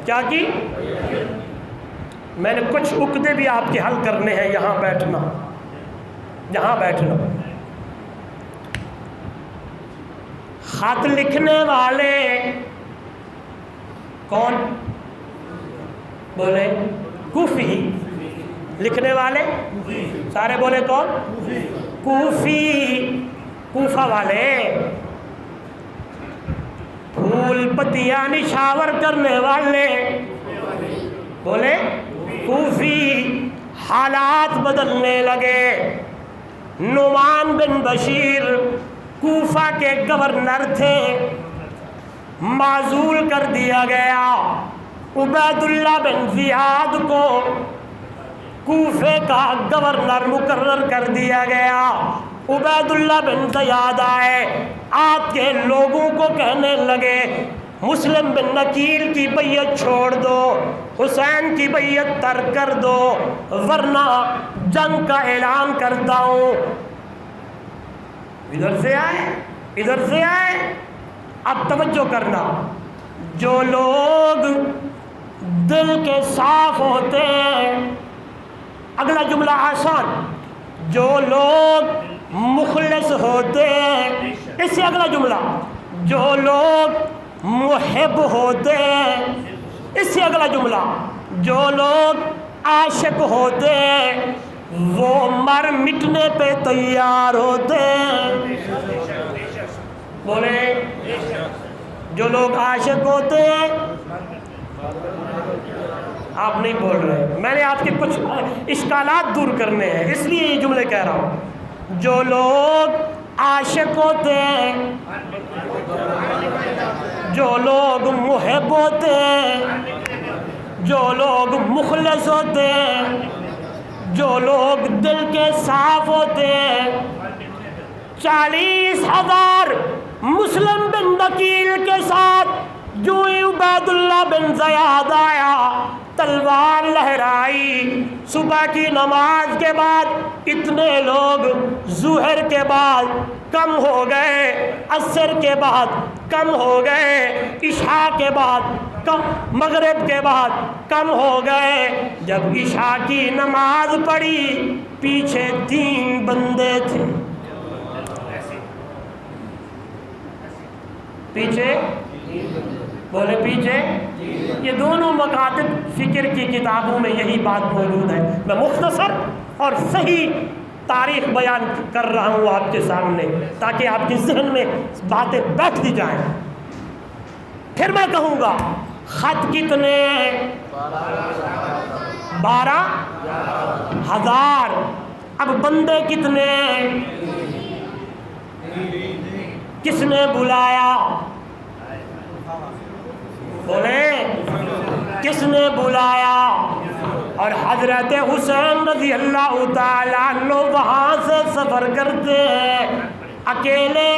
کیا کی. میں نے کچھ عقدے بھی آپ کے حل کرنے ہیں. یہاں بیٹھنا, یہاں بیٹھنا. خط لکھنے والے کون بولے؟ کوفی. لکھنے والے سارے بولے کون؟ کوفی, کوفہ والے. پھول پتیاں نشاور کرنے والے بولے کوفی. حالات بدلنے لگے. نعمان بن بشیر کوفہ کے گورنر تھے, معزول کر دیا گیا. عبید اللہ بن زیاد کو کوفے کا گورنر مقرر کر دیا گیا. عبید اللہ بن زیاد آئے, آپ کے لوگوں کو کہنے لگے مسلم بن نکیل کی بیعت چھوڑ دو, حسین کی بیعت ترک کر دو, ورنہ جنگ کا اعلان کرتا ہوں. ادھر سے آئے, ادھر سے آئے. اب توجہ کرنا, جو لوگ دل کے صاف ہوتے ہیں, اگلا جملہ آسان, جو لوگ مخلص ہوتے ہیں. اس سے اگلا جملہ, جو لوگ محب ہوتے ہیں. اس سے اگلا جملہ, جو لوگ عاشق ہوتے ہیں وہ مر مٹنے پہ تیار ہوتے ہیں. بولے جو لوگ عاشق ہوتے ہیں. آپ نہیں بول رہے, میں نے آپ کے کچھ اشکالات دور کرنے ہیں اس لیے یہ جملے کہہ رہا ہوں. جو لوگ عاشق ہوتے ہیں, جو لوگ محب ہوتے ہیں, جو لوگ مخلص ہوتے ہیں, جو لوگ دل کے صاف ہوتے ہیں. 40,000 مسلم بن نکیل کے ساتھ جو ہی عبید اللہ بن زیاد آیا, تلوار لہرائی. صبح کی نماز کے بعد اتنے لوگ ظہر کے بعد کم ہو گئے, عصر کے بعد کم ہو گئے, عشاء کے بعد کم, مغرب کے بعد کم ہو گئے. جب عشاء کی نماز پڑھی پیچھے 3 بندے تھے. پیچھے بولے پیچھے. یہ دونوں مکاتب فکر کی کتابوں میں یہی بات موجود ہے. میں مختصر اور صحیح تاریخ بیان کر رہا ہوں آپ کے سامنے تاکہ آپ کے ذہن میں باتیں بیٹھ جائیں. پھر میں کہوں گا خط کتنے؟ 12,000. اب بندے کتنے؟ کس نے بلایا؟ بولے کس نے بلایا؟ اور حضرت حسین رضی اللہ تعالیٰ عنہ وہاں سے سفر کرتے ہیں اکیلے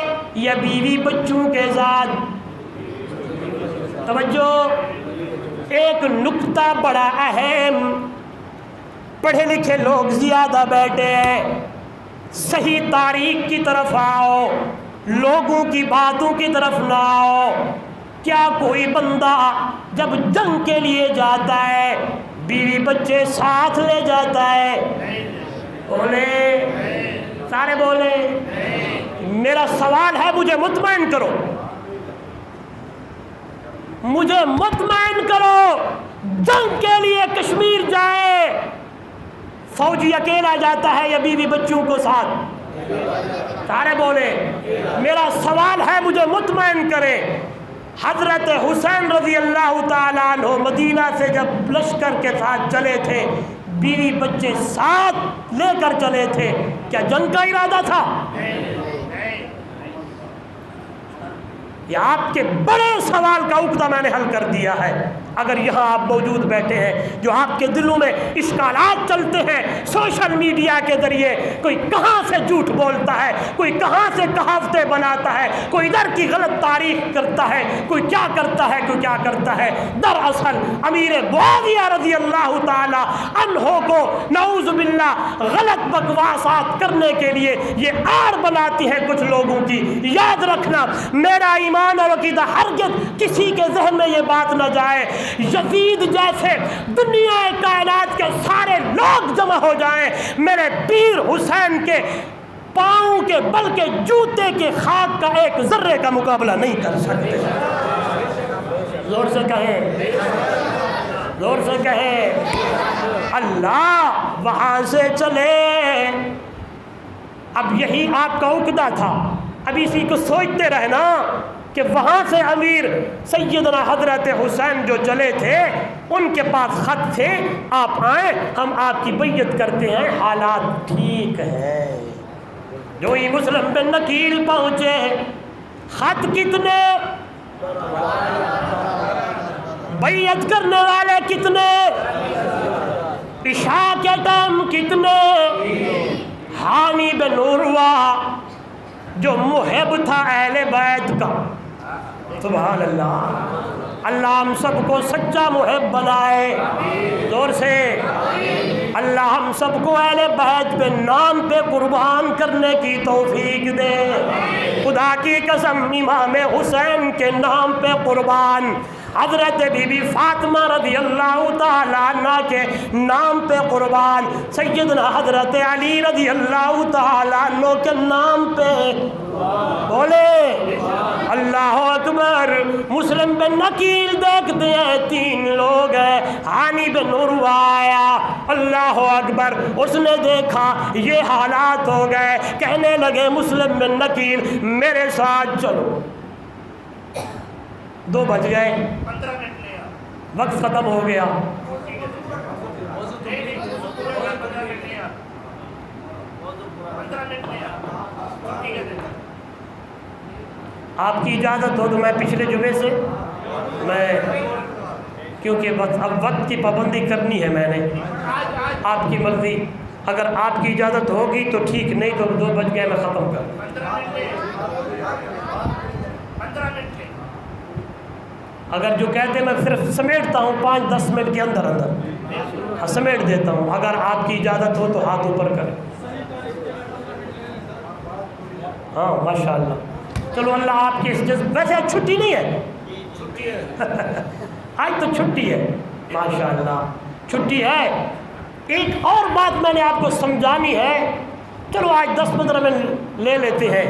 یا بیوی بچوں کے ساتھ. توجہ, ایک نکتہ بڑا اہم, پڑھے لکھے لوگ زیادہ بیٹھے ہیں, صحیح تاریخ کی طرف آؤ, لوگوں کی باتوں کی طرف نہ آؤ. کیا کوئی بندہ جب جنگ کے لیے جاتا ہے بیوی بچے ساتھ لے جاتا ہے؟ بولے سارے بولے. میرا سوال ہے, مجھے مطمئن کرو, مجھے مطمئن کرو. جنگ کے لیے کشمیر جائے فوجی اکیلا جاتا ہے یا بیوی بچوں کو ساتھ؟ سارے بولے. میرا سوال ہے, مجھے مطمئن کرے. حضرت حسین رضی اللہ تعالیٰ عنہ مدینہ سے جب لشکر کے ساتھ چلے تھے بیوی بچے ساتھ لے کر چلے تھے, کیا جنگ کا ارادہ تھا؟ یہ آپ کے بڑے سوال کا عقدہ میں نے حل کر دیا ہے. اگر یہاں آپ موجود بیٹھے ہیں جو آپ کے دلوں میں اشکالات چلتے ہیں سوشل میڈیا کے ذریعے، کوئی کہاں سے جھوٹ بولتا ہے، کوئی کہاں سے کہاوتیں بناتا ہے، کوئی ادھر کی غلط تاریخ کرتا ہے، کوئی کیا کرتا ہے، کوئی کیا کرتا ہے، دراصل امیر معاویہ رضی اللہ تعالی عنہ کو نعوذ باللہ غلط بکواسات کرنے کے لیے یہ آڑ بناتی ہے کچھ لوگوں کی۔ یاد رکھنا، میرا ایمان اور عقیدہ ہرگز کسی کے ذہن میں یہ بات نہ جائے یزید جیسے دنیا کائنات کے سارے لوگ جمع ہو جائیں میرے پیر حسین کے پاؤں کے بل کے جوتے کے خاک کا ایک ذرے کا مقابلہ نہیں کر سکتے۔ زور سے کہیں، زور سے کہیں اللہ وہاں سے چلے۔ اب یہی آپ کا عقدہ تھا، اب اسی کو سوچتے رہنا کہ وہاں سے امیر سیدنا حضرت حسین جو چلے تھے ان کے پاس خط تھے، آپ آئیں ہم آپ کی بیعت کرتے ہیں، حالات ٹھیک ہیں۔ جو ہی مسلم بن نکیل پہنچے، خط کتنے، بیعت کرنے والے کتنے، عشاء کے ٹائم کتنے، ہانی بن عروہ جو محب تھا اہل بیت کا، سبحان اللہ، اللہ ہم سب کو سچا محب بنائے، زور سے اللہ ہم سب کو اہل بیت کے نام پہ قربان کرنے کی توفیق دے۔ خدا کی قسم امام حسین کے نام پہ قربان، حضرت بی بی فاطمہ رضی اللہ تعالیٰ عنہ کے نام پہ قربان، سیدنا حضرت علی رضی اللہ تعالیٰ عنہ کے نام پہ، بولے اللہ اکبر۔ مسلم بن نکیل دیکھتے ہیں تین لوگ ہیں، ہانی بن عروہ آیا، اللہ اکبر، اس نے دیکھا یہ حالات ہو گئے، کہنے لگے مسلم بن نکیل میرے ساتھ چلو۔ 2 بج گئے، وقت ختم ہو گیا، آپ کی اجازت ہو تو میں پچھلے جمعے سے کیونکہ اب وقت کی پابندی کرنی ہے میں نے، آپ کی مرضی، اگر آپ کی اجازت ہوگی تو ٹھیک، نہیں تو 2 بج گئے میں ختم کر۔ اگر جو کہتے ہیں میں صرف سمیٹتا ہوں 5-10 منٹ کے اندر اندر سمیٹ دیتا ہوں، اگر آپ کی اجازت ہو تو ہاتھ اوپر کریں۔ ہاں ماشاءاللہ، چلو اللہ آپ کی اس جذب، ویسے آج چھٹی نہیں ہے، آج تو چھٹی ہے، ماشاءاللہ چھٹی ہے۔ ایک اور بات میں نے آپ کو سمجھانی ہے، چلو آج 10-15 منٹ لے لیتے ہیں،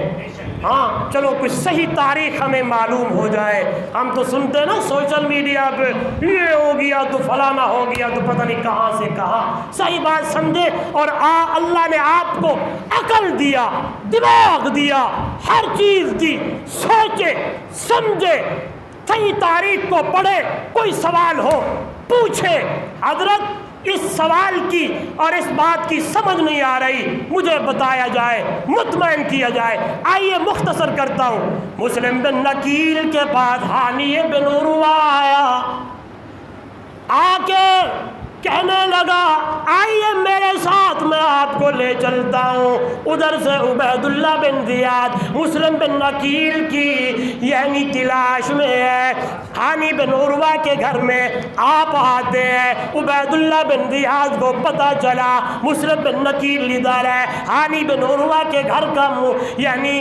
ہاں چلو کچھ صحیح تاریخ ہمیں معلوم ہو جائے۔ ہم تو سنتے ہیں نا سوشل میڈیا پہ یہ ہو گیا تو فلانا ہو گیا تو پتہ نہیں کہاں سے کہاں، صحیح بات سمجھے، اور اللہ نے آپ کو عقل دیا، دماغ دیا، ہر چیز دی، سوچے سمجھے، صحیح تاریخ کو پڑھے، کوئی سوال ہو پوچھے، حضرت اس سوال کی اور اس بات کی سمجھ نہیں آ رہی، مجھے بتایا جائے، مطمئن کیا جائے۔ آئیے مختصر کرتا ہوں۔ مسلم بن نکیل کے پاس ہانی بن عروہ آیا، آ کے کہنے لگا آئیے میرے ساتھ میں آپ کو لے چلتا ہوں۔ ادھر سے عبید اللہ بن زیاد مسلم بن نکیل کی یعنی تلاش میں ہے، ہانی بن عروہ کے گھر میں آپ آتے ہیں۔ عبید اللہ بن زیاد کو پتہ چلا مسلم بن نکیل ادھر ہے، ہانی بن عروہ کے گھر کا یعنی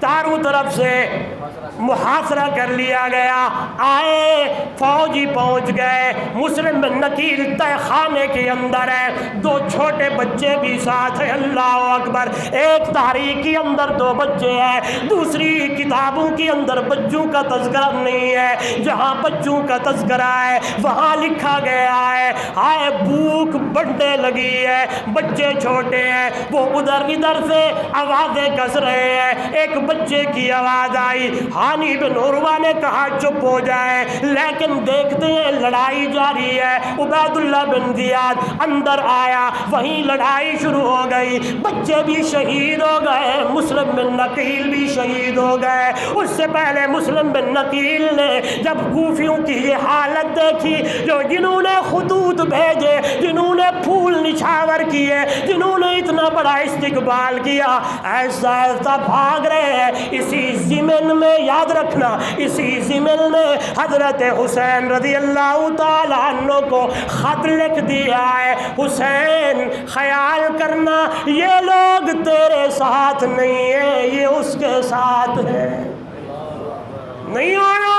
چاروں طرف سے محاصرہ کر لیا گیا، آئے فوجی پہنچ گئے، مسلم بن نکیل تہ خانے کے اندر ہے، 2 چھوٹے بچے بھی ساتھ ہیں، اللہ اکبر۔ ایک تاریخ کے اندر 2 بچے ہیں، دوسری کتابوں کے اندر بچوں کا تذکرہ نہیں ہے، جہاں بچوں کا تذکرہ ہے وہاں لکھا گیا ہے آئے بھوک بڑھنے لگی ہے، بچے چھوٹے ہیں، وہ ادھر ادھر سے آوازیں کس رہے ہیں۔ ایک بچے کی آواز آئی، ہانی بن عروہ نے کہا چپ ہو جائے، لیکن دیکھتے ہیں لڑائی جاری ہے۔ عبید اللہ بن زیاد اندر آیا، وہیں لڑائی شروع ہو گئی، بچے بھی شہید ہو گئے، مسلم بن نقیل بھی شہید ہو گئے۔ اس سے پہلے مسلم بن نقیل نے جب کوفیوں کی یہ حالت دیکھی، جو جنہوں نے خطوط بھیجے، جنہوں نے پھول نچھاور کیے، جنہوں نے اتنا بڑا استقبال کیا، ایسا ایسا بھاگ رہے ہیں۔ اسی ضمن میں یاد رکھنا، اسی ضمن میں حضرت حسین رضی اللہ تعالیٰ عنہ کو خط لکھ دیا ہے، حسین خیال کرنا یہ لوگ تیرے ساتھ نہیں ہیں، یہ اس کے ساتھ ہیں، نہیں آنا۔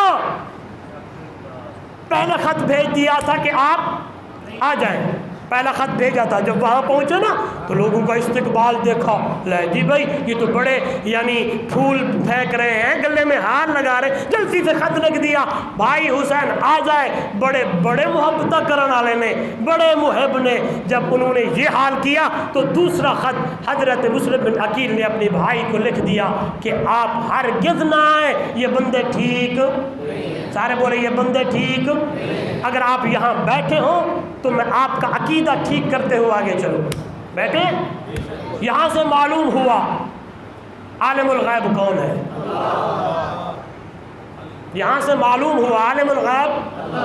پہلا خط بھیج دیا تھا کہ آپ آ جائیں، پہلا خط بھیجا تھا۔ جب وہاں پہنچے نا تو لوگوں کا استقبال دیکھا، لے جی بھائی یہ تو بڑے یعنی پھول پھینک رہے ہیں، گلے میں ہار لگا رہے، جلدی سے خط لکھ دیا، بھائی حسین آ جائے۔ بڑے بڑے محبت کرنے والے نے، بڑے محب نے، جب انہوں نے یہ حال کیا تو دوسرا خط حضرت مسلم بن عقیل نے اپنے بھائی کو لکھ دیا کہ آپ ہرگز نہ آئیں، یہ بندے ٹھیک، سارے بولے یہ بندے ٹھیک، اگر آپ یہاں بیٹھے ہوں تو میں آپ کا عقیدہ ٹھیک کرتے ہوئے آگے چلو۔ بیٹھے، یہاں سے معلوم ہوا عالم الغیب کون ہے، یہاں سے معلوم ہوا عالم الغیب،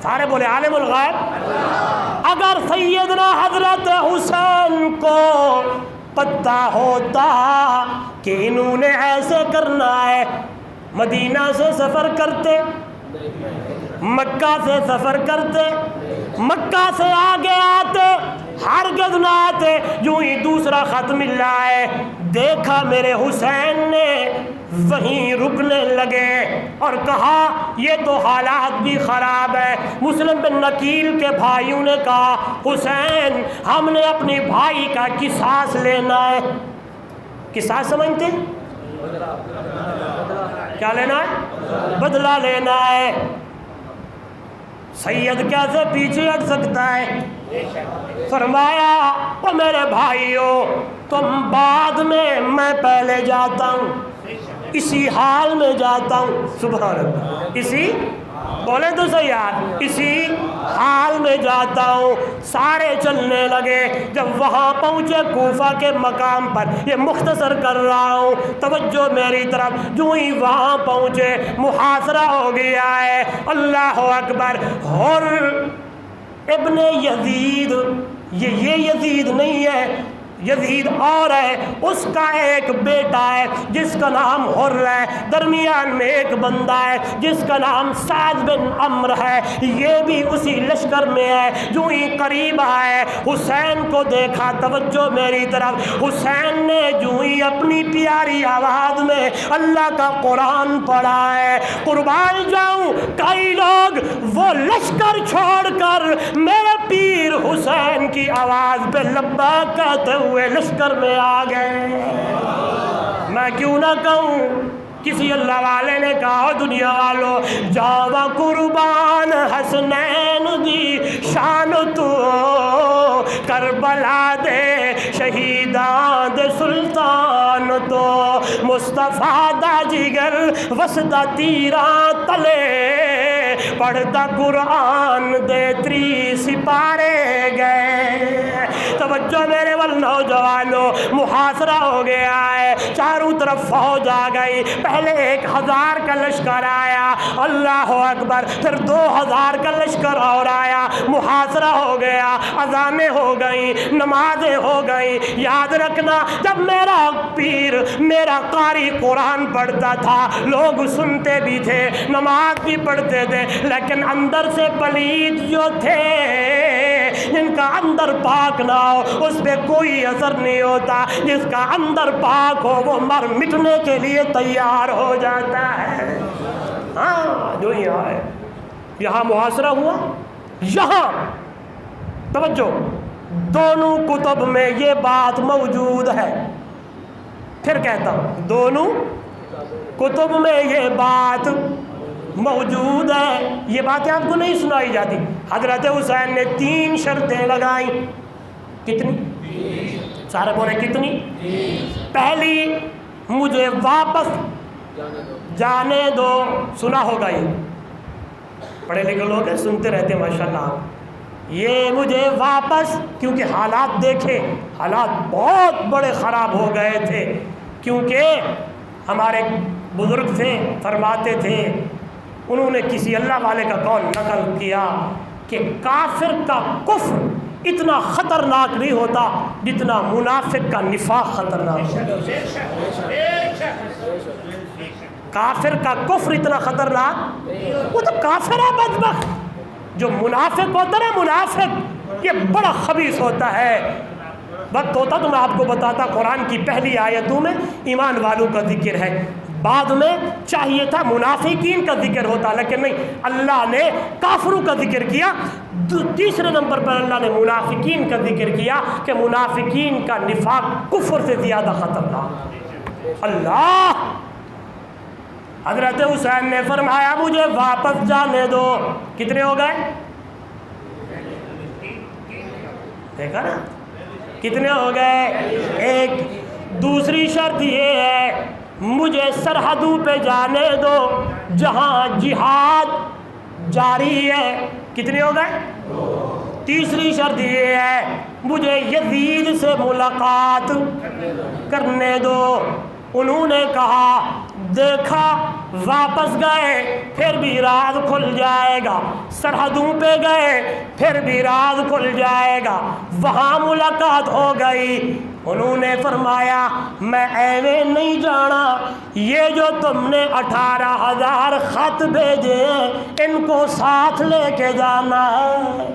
سارے بولے عالم الغیب۔ اگر سیدنا حضرت حسین کو پتہ ہوتا کہ انہوں نے ایسے کرنا ہے، مدینہ سے سفر کرتے، مکہ سے سفر کرتے، مکہ سے آگے آتے، ہرگز نہ آتے۔ جو ہی دوسرا خط مل رہا ہے، دیکھا میرے حسین نے، وہیں رکنے لگے اور کہا یہ تو حالات بھی خراب ہے۔ مسلم بن نقیل کے بھائیوں نے کہا حسین ہم نے اپنے بھائی کا قصاص لینا ہے۔ قصاص سمجھتے ہیں؟ کیا لینا ہے؟ بدلہ لینا ہے۔ سید کیسے پیچھے ہٹ سکتا ہے؟ فرمایا او میرے بھائیو تم بعد میں پہلے جاتا ہوں، اسی حال میں جاتا ہوں، سبحان اللہ، اسی بولیں تو صحیح یار، اسی حال میں جاتا ہوں۔ سارے چلنے لگے، جب وہاں پہنچے کوفہ کے مقام پر، یہ مختصر کر رہا ہوں توجہ میری طرف، جو ہی وہاں پہنچے محاصرہ ہو گیا ہے۔ اللہ اکبر۔ اور ابن یزید، یہ یزید نہیں ہے، یزید اور ہے، اس کا ایک بیٹا ہے جس کا نام حر ہے، درمیان میں ایک بندہ ہے جس کا نام سعد بن عمرو ہے، یہ بھی اسی لشکر میں ہے۔ جو ہی قریب آئے حسین کو دیکھا، توجہ میری طرف، حسین نے جو ہی اپنی پیاری آواز میں اللہ کا قرآن پڑھا ہے، قربان جاؤں کئی لوگ وہ لشکر چھوڑ کر میرے پیر حسین کی آواز پہ لبیک کہتے ہوئے لشکر میں آ گئے۔ میں کیوں نہ کہوں، کسی اللہ والے نے کہا دنیا والو جاوا قربان حسنین دی شان تو کربلا دے شہیدان دے سلطان تو مصطفیٰ دا جگر وسدا تیران تلے پڑھتا قرآن دے تری سپارے گئے۔ توجہ میرے وال نوجوانوں، محاصرہ ہو گیا ہے، چاروں طرف فوج آ گئی۔ پہلے 1000 کا لشکر آیا، اللہ اکبر، پھر 2000 کا لشکر اور آیا، محاصرہ ہو گیا، اذانیں ہو گئیں، نمازیں ہو گئیں۔ یاد رکھنا جب میرا پیر، میرا قاری قرآن پڑھتا تھا، لوگ سنتے بھی تھے، نماز بھی پڑھتے تھے، لیکن اندر سے پلید جو تھے، جن کا اندر پاک نہ ہو اس پہ کوئی اثر نہیں ہوتا، جس کا اندر پاک ہو وہ مر مٹنے کے لیے تیار ہو جاتا ہے۔ ہاں جو یہاں ہے، یہاں محاصرہ ہوا، یہاں توجہ دونوں کتب میں یہ بات موجود ہے، پھر کہتا ہوں دونوں کتب میں یہ بات موجود ہے. یہ باتیں آپ کو نہیں سنائی جاتی. حضرت حسین نے 3 شرطیں لگائیں. کتنی؟ سارے بولے کتنی؟ پہلی، مجھے واپس جانے دو. سنا ہوگا، یہ پڑھے لکھے لوگ ہیں، سنتے رہتے ماشاءاللہ. یہ مجھے واپس، کیونکہ حالات دیکھے، حالات بہت بڑے خراب ہو گئے تھے. کیونکہ ہمارے بزرگ تھے، فرماتے تھے، انہوں نے کسی اللہ والے کا قول نقل کیا کہ کافر کا کفر اتنا خطرناک نہیں ہوتا جتنا منافق کا نفاق خطرناک ہوتا. کافر کا کفر اتنا خطرناک، وہ تو کافر ہے بدبخت. جو منافق ہوتا ہے، منافق یہ بڑا خبیث ہوتا ہے. وقت ہوتا تو میں آپ کو بتاتا. قرآن کی پہلی آیتوں میں ایمان والوں کا ذکر ہے، بعد میں چاہیے تھا منافقین کا ذکر ہوتا، لیکن نہیں، اللہ نے کافروں کا ذکر کیا. تیسرے نمبر پر اللہ نے منافقین کا ذکر کیا کہ منافقین کا نفاق کفر سے زیادہ خطرناک. اللہ، حضرت حسین نے فرمایا مجھے واپس جانے دو. کتنے ہو گئے؟ دیکھا نا کتنے ہو گئے؟ ایک. دوسری شرط یہ ہے مجھے سرحدوں پہ جانے دو جہاں جہاد جاری ہے. کتنے ہو گئے؟ تیسری شرط یہ ہے مجھے یزید سے ملاقات کرنے دو. انہوں نے کہا دیکھا، واپس گئے پھر بھی راز کھل جائے گا. سرحدوں پہ گئے پھر بھی راز کھل جائے گا. وہاں ملاقات ہو گئی. انہوں نے فرمایا میں ایویں نہیں جانا، یہ جو تم نے 18,000 خط بھیجے ہیں ان کو ساتھ لے کے جانا ہے.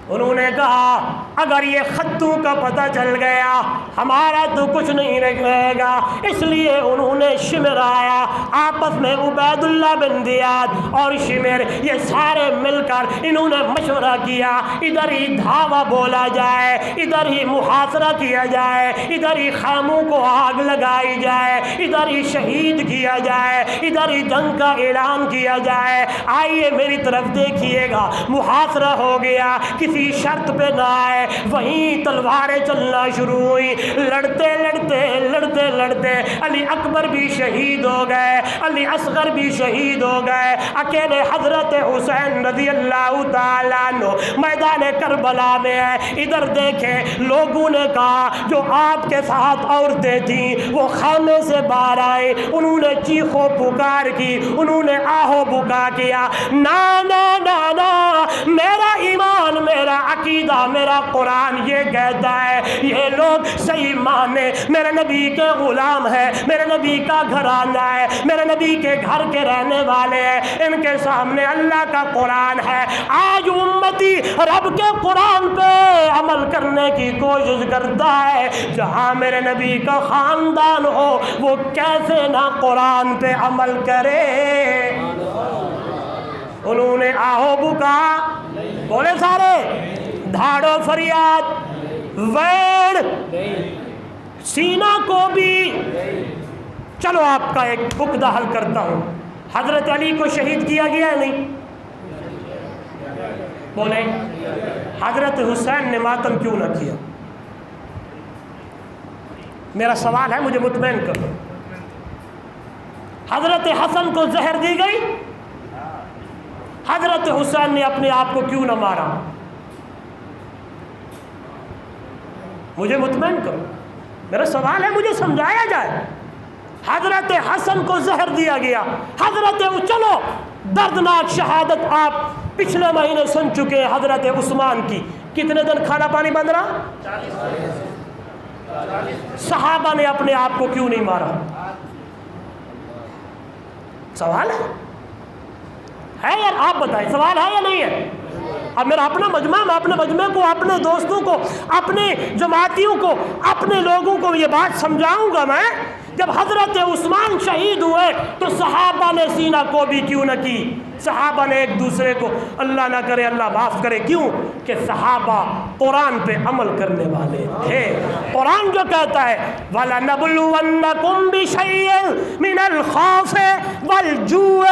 انہوں نے کہا اگر یہ خطوں کا پتہ چل گیا ہمارا تو کچھ نہیں رہے گا. اس لیے انہوں نے شمر آیا، آپس میں عبید اللہ بن زیاد اور شمر یہ سارے مل کر انہوں نے مشورہ کیا، ادھر ہی دھاوا بولا جائے، ادھر ہی محاصرہ کیا جائے، ادھر ہی خیموں کو آگ لگائی جائے، ادھر ہی شہید کیا جائے، ادھر ہی جنگ کا اعلان کیا جائے. آئیے میری طرف دیکھیے گا. محاصرہ ہو گیا، کسی شرط پہ نہ آئے، وہیں تلواریں چلنا شروع ہوئی. لڑتے لڑتے لڑتے لڑتے علی اکبر بھی شہید ہو گئے، علی اصغر بھی شہید ہو گئے. اکیلے حضرت حسین رضی اللہ تعالیٰ عنہ میدان کربلا میں ہے. ادھر دیکھیں لوگوں نے کہا جو آپ کے ساتھ عورتیں تھیں وہ خیمے سے باہر آئے، انہوں نے چیخو پکار کی، انہوں نے آہو بکا کیا. نا نا نا نا، میرا ایمان، میرا عقیدہ، میرا قرآن یہ کہتا ہے یہ لوگ صحیح مانے میرے نبی کے غلام ہیں، میرے نبی کا گھرانہ ہے، میرے نبی کے گھر کے رہنے والے ہیں، ان کے سامنے اللہ کا قرآن ہے. آج امتی رب کے قرآن پہ عمل کرنے کی کوشش کرتا ہے. جہاں میرے نبی کا خاندان ہو وہ کیسے نہ قرآن پہ عمل کرے. انہوں نے آہو بکا، بولے سارے، دھاڑو فریاد، ویڑ، سینہ کو بھی. چلو آپ کا ایک عقدہ حل کرتا ہوں. حضرت علی کو شہید کیا گیا ہے نہیں؟ بولے حضرت حسین نے ماتم کیوں نہ کیا؟ میرا سوال ہے، مجھے مطمئن کرو. حضرت حسن کو زہر دی گئی، حضرت حسین نے اپنے آپ کو کیوں نہ مارا؟ مجھے مطمئن کرو، میرا سوال ہے، مجھے سمجھایا جائے. حضرت حسن کو زہر دیا گیا. چلو دردناک شہادت آپ پچھلے مہینے سن چکے ہیں حضرت عثمان کی. کتنے دن کھانا پانی بند رہا؟ 40. صحابہ نے اپنے آپ کو کیوں نہیں مارا؟ سوال ہے یار، آپ بتائیں، سوال ہے یا نہیں ہے؟ اب میرا اپنا مجمع، میں اپنے مجمع کو، اپنے دوستوں کو، اپنے جماعتیوں کو، اپنے لوگوں کو یہ بات سمجھاؤں گا میں جب حضرت عثمان شہید ہوئے تو صحابہ نے سینہ کو بھی کیوں نہ کی؟ صحابہ نے ایک دوسرے کو، اللہ نہ کرے اللہ معاف کرے، کیوں کہ صحابہ قرآن پہ عمل کرنے والے تھے۔ قرآن جو کہتا ہے وَلَنَبْلُوَنَّكُمْ بِشَيْءٍ مِّنَ الْخَوْفِ وَالْجُوعِ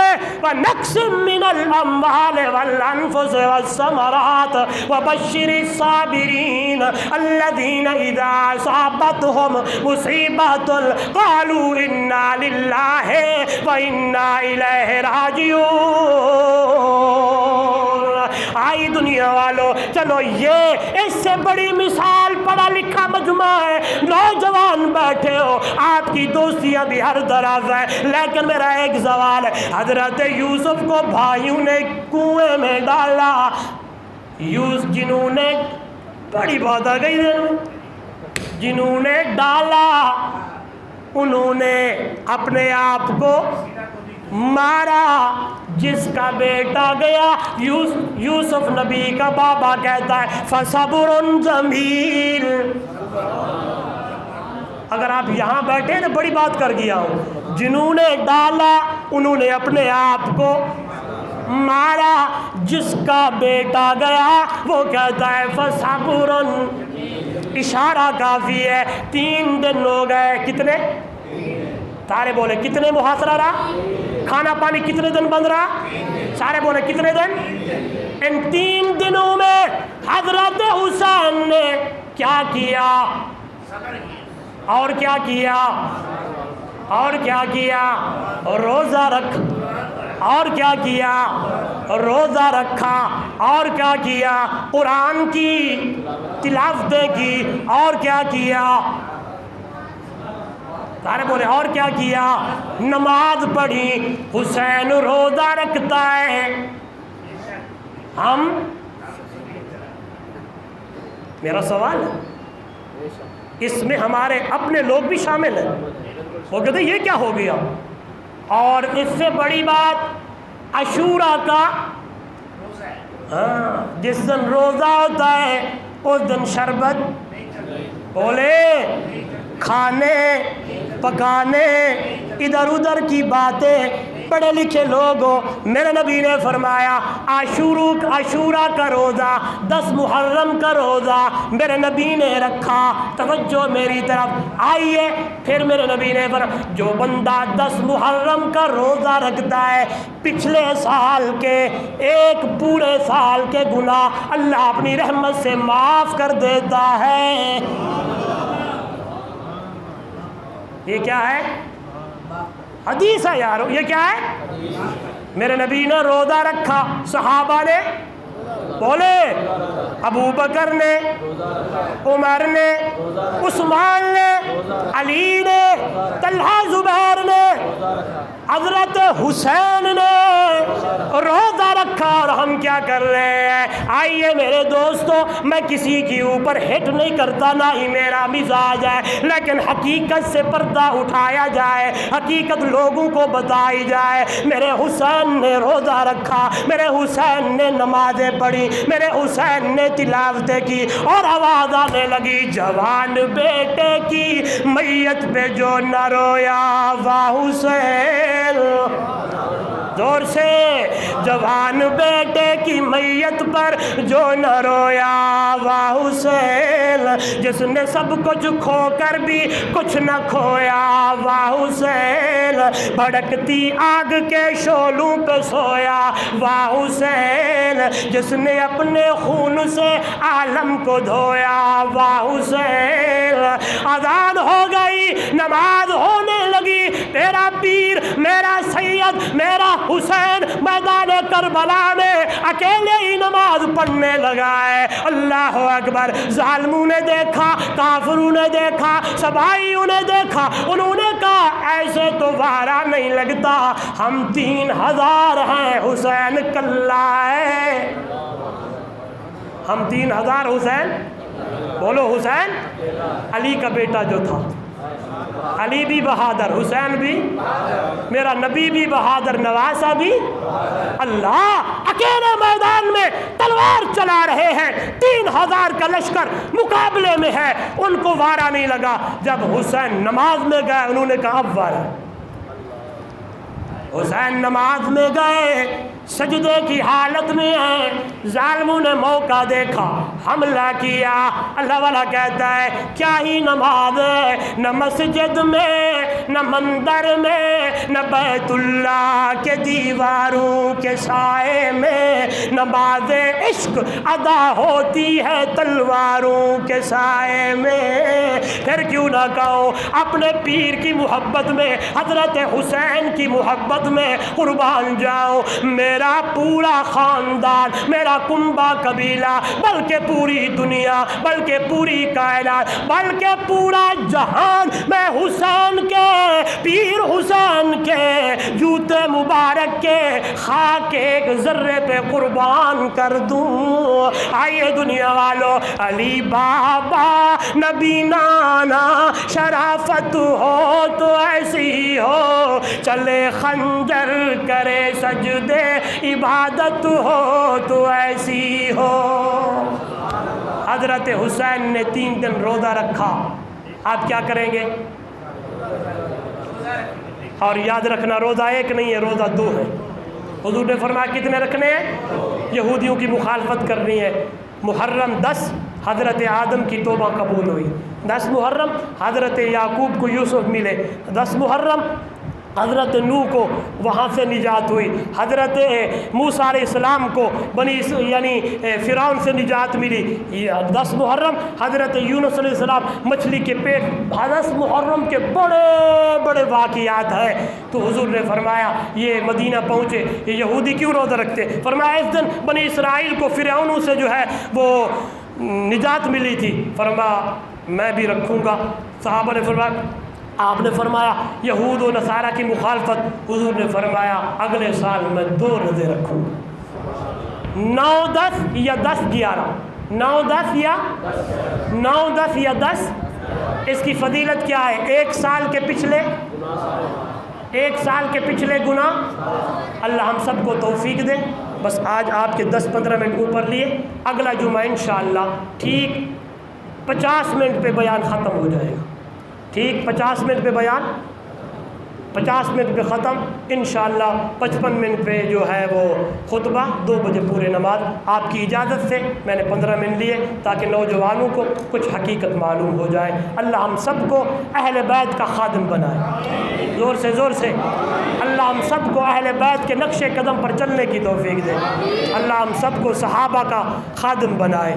وَنَقْصٍ مِّنَ الْأَمْوَالِ وَالْأَنفُسِ وَالثَّمَرَاتِ وَبَشِّرِ الصَّابِرِينَ الَّذِينَ إِذَا أَصَابَتْهُمْ مُصِيبَةٌ قَالُوا إِنَّا لِلَّهِ وَإِنَّا إِلَيْهِ راجعون۔ آئی دنیا والو، چلو یہ اس سے بڑی مثال پڑھا لکھا مجمع ہے، نوجوان بیٹھے ہو، آپ کی دوستیاں بھی ہر طرف ہے، لیکن میرا ایک سوال ہے، حضرت یوسف کو بھائیوں نے کنویں میں ڈالا، جنہوں نے بڑی بات آ گئی جنہوں نے ڈالا انہوں نے اپنے آپ کو مارا، جس کا بیٹا گیا یوسف نبی کا بابا کہتا ہے فَصَبْرٌ جَمِيلٌ۔ اگر آپ یہاں بیٹھے تو بڑی بات کر گیا ہوں، جنہوں نے ڈالا انہوں نے اپنے آپ کو مارا، جس کا بیٹا گیا وہ کہتا ہے فَصَبْرٌ۔ اشارہ کافی ہے، 3 دن ہو گئے، کتنے؟ سارے بولے کتنے محاصرہ رہا؟ کھانا پانی کتنے دن بند رہا؟ سارے بولے کتنے دن؟ ان 3 دنوں میں حضرت حسین نے کیا کیا؟ اور کیا کیا؟ اور کیا کیا؟ روزہ رکھ۔ اور کیا کیا؟ روزہ رکھا۔ اور کیا کیا؟ قرآن کی تلاوتیں کی۔ اور کیا کیا؟ سارے بولے اور کیا کیا؟ نماز پڑھی۔ حسین روزہ رکھتا ہے، ہم، میرا سوال ہے اس میں ہمارے اپنے لوگ بھی شامل ہیں، وہ کہتے ہیں یہ کیا ہو گیا؟ اور اس سے بڑی بات عاشورہ کا، جس دن روزہ ہوتا ہے اس دن شربت، بولے کھانے پکانے ادھر ادھر کی باتیں، پڑھے لکھے لوگ ہو، میرے نبی نے فرمایا عاشورہ کا روزہ، 10 محرم کا روزہ میرے نبی نے رکھا۔ توجہ میری طرف آئیے، پھر میرے نبی نے فرمایا جو بندہ 10 محرم کا روزہ رکھتا ہے، پچھلے سال کے 1 پورے سال کے گناہ اللہ اپنی رحمت سے معاف کر دیتا ہے۔ یہ کیا ہے؟ حدیث ہے یارو، یہ کیا ہے؟ میرے نبی نے روزہ رکھا، صحابہ نے بولے، ابو بکر نے، عمر نے، عثمان نے، علی نے، طلحہ زبیر نے، حضرت حسین نے روزہ رکھا، اور ہم کیا کر رہے ہیں؟ آئیے میرے دوستو، میں کسی کے اوپر ہٹ نہیں کرتا، نہ ہی میرا مزاج ہے، لیکن حقیقت سے پردہ اٹھایا جائے، حقیقت لوگوں کو بتائی جائے۔ میرے حسین نے روزہ رکھا، میرے حسین نے نمازیں پڑھی، میرے حسین نے تلاوتیں کی، اور آواز آنے لگی جوان بیٹے کی میت پہ جو نہ رویا واہ حسین، زور سے، جوان بیٹے کی میت پر جو نہ رویا واہ حسین، جس نے سب کچھ کھو کر بھی کچھ نہ کھویا واہ حسین، بھڑکتی آگ کے شعلوں پہ سویا واہ حسین، جس نے اپنے خون سے عالم کو دھویا واہ حسین۔ اذان ہو گئی، نماز ہونے لگی، تیرا پیر، میرا سید، میرا حسین میدان کربلا میں اکیلے ہی نماز پڑھنے لگا ہے۔ اللہ اکبر۔ ظالموں نے دیکھا، کافروں نے دیکھا، سبائیوں نے دیکھا، انہوں نے کہا ایسے تو وارا نہیں لگتا، ہم 3000 ہیں، حسین کلہ ہے، ہم 3000 حسین، بولو حسین علی کا بیٹا جو تھا، علی بھی بہادر، حسین بھی، میرا نبی بھی بہادر، نواسہ بھی۔ اللہ اکیلے میدان میں تلوار چلا رہے ہیں، 3000 کا لشکر مقابلے میں ہے، ان کو وارہ نہیں لگا۔ جب حسین نماز میں گئے انہوں نے کہا اب وارہ۔ حسین نماز میں گئے، سجدے کی حالت میں ہیں، ظالموں نے موقع دیکھا، حملہ کیا۔ اللہ والا کہتا ہے کیا ہی نماز ہے، نہ مسجد میں، نہ مندر میں، نہ بیت اللہ کے دیواروں کے سائے میں، نماز عشق ادا ہوتی ہے تلواروں کے سائے میں۔ پھر کیوں نہ کہو اپنے پیر کی محبت میں، حضرت حسین کی محبت میں قربان جاؤ۔ میرا پورا خاندان، میرا کنبہ قبیلہ، بلکہ پوری دنیا، بلکہ پوری کائنات، بلکہ پورا جہان میں حسین کے، پیر حسین کے جوتے مبارک کے خاک ایک ذرے پہ قربان کر دوں۔ آئیے دنیا والو، علی بابا نبی نانا، شرافت ہو تو ایسی ہو، چلے خنجر کرے سجدے، عبادت ہو تو ایسی ہو۔ حضرت حسین نے 3 دن روزہ رکھا، آپ کیا کریں گے؟ اور یاد رکھنا روزہ ایک نہیں ہے، روزہ 2 ہے۔ حضور نے فرمایا کتنے رکھنے ہیں؟ یہودیوں کی مخالفت کرنی ہے۔ محرم 10 حضرت آدم کی توبہ قبول ہوئی، 10 محرم حضرت یعقوب کو یوسف ملے، 10 محرم حضرت نوح کو وہاں سے نجات ہوئی، حضرت موسیٰ علیہ السلام کو یعنی فرعون سے نجات ملی، 10 محرم حضرت یونس علیہ السلام مچھلی کے پیٹ، 10 محرم کے بڑے بڑے واقعات ہیں۔ تو حضور نے فرمایا یہ مدینہ پہنچے، یہ یہودی کیوں روزہ رکھتے؟ فرمایا اس دن بنی اسرائیل کو فرعونوں سے جو ہے وہ نجات ملی تھی، فرمایا میں بھی رکھوں گا۔ صحابہ نے فرمایا، آپ نے فرمایا یہود و نصارہ کی مخالفت، حضور نے فرمایا اگلے سال میں 2 روزے رکھوں گا، 9 10 یا 10 11، 9 10 یا 9 10 یا 10۔ اس کی فضیلت کیا ہے؟ 1 سال کے پچھلے گناہ۔ اللہ ہم سب کو توفیق دے۔ بس آج آپ کے 10-15 منٹ اوپر لیے، اگلا جمعہ انشاءاللہ ٹھیک 50 منٹ پہ بیان ختم ہو جائے گا، ٹھیک 50 منٹ پہ بیان، 50 منٹ پہ ختم انشاءاللہ، 55 منٹ پہ جو ہے وہ خطبہ، 2 بجے پورے نماز۔ آپ کی اجازت سے میں نے 15 منٹ لیے تاکہ نوجوانوں کو کچھ حقیقت معلوم ہو جائے۔ اللہ ہم سب کو اہل بیت کا خادم بنائے، زور سے اللہ ہم سب کو اہل بیت کے نقش قدم پر چلنے کی توفیق دے۔ اللہ ہم سب کو صحابہ کا خادم بنائے۔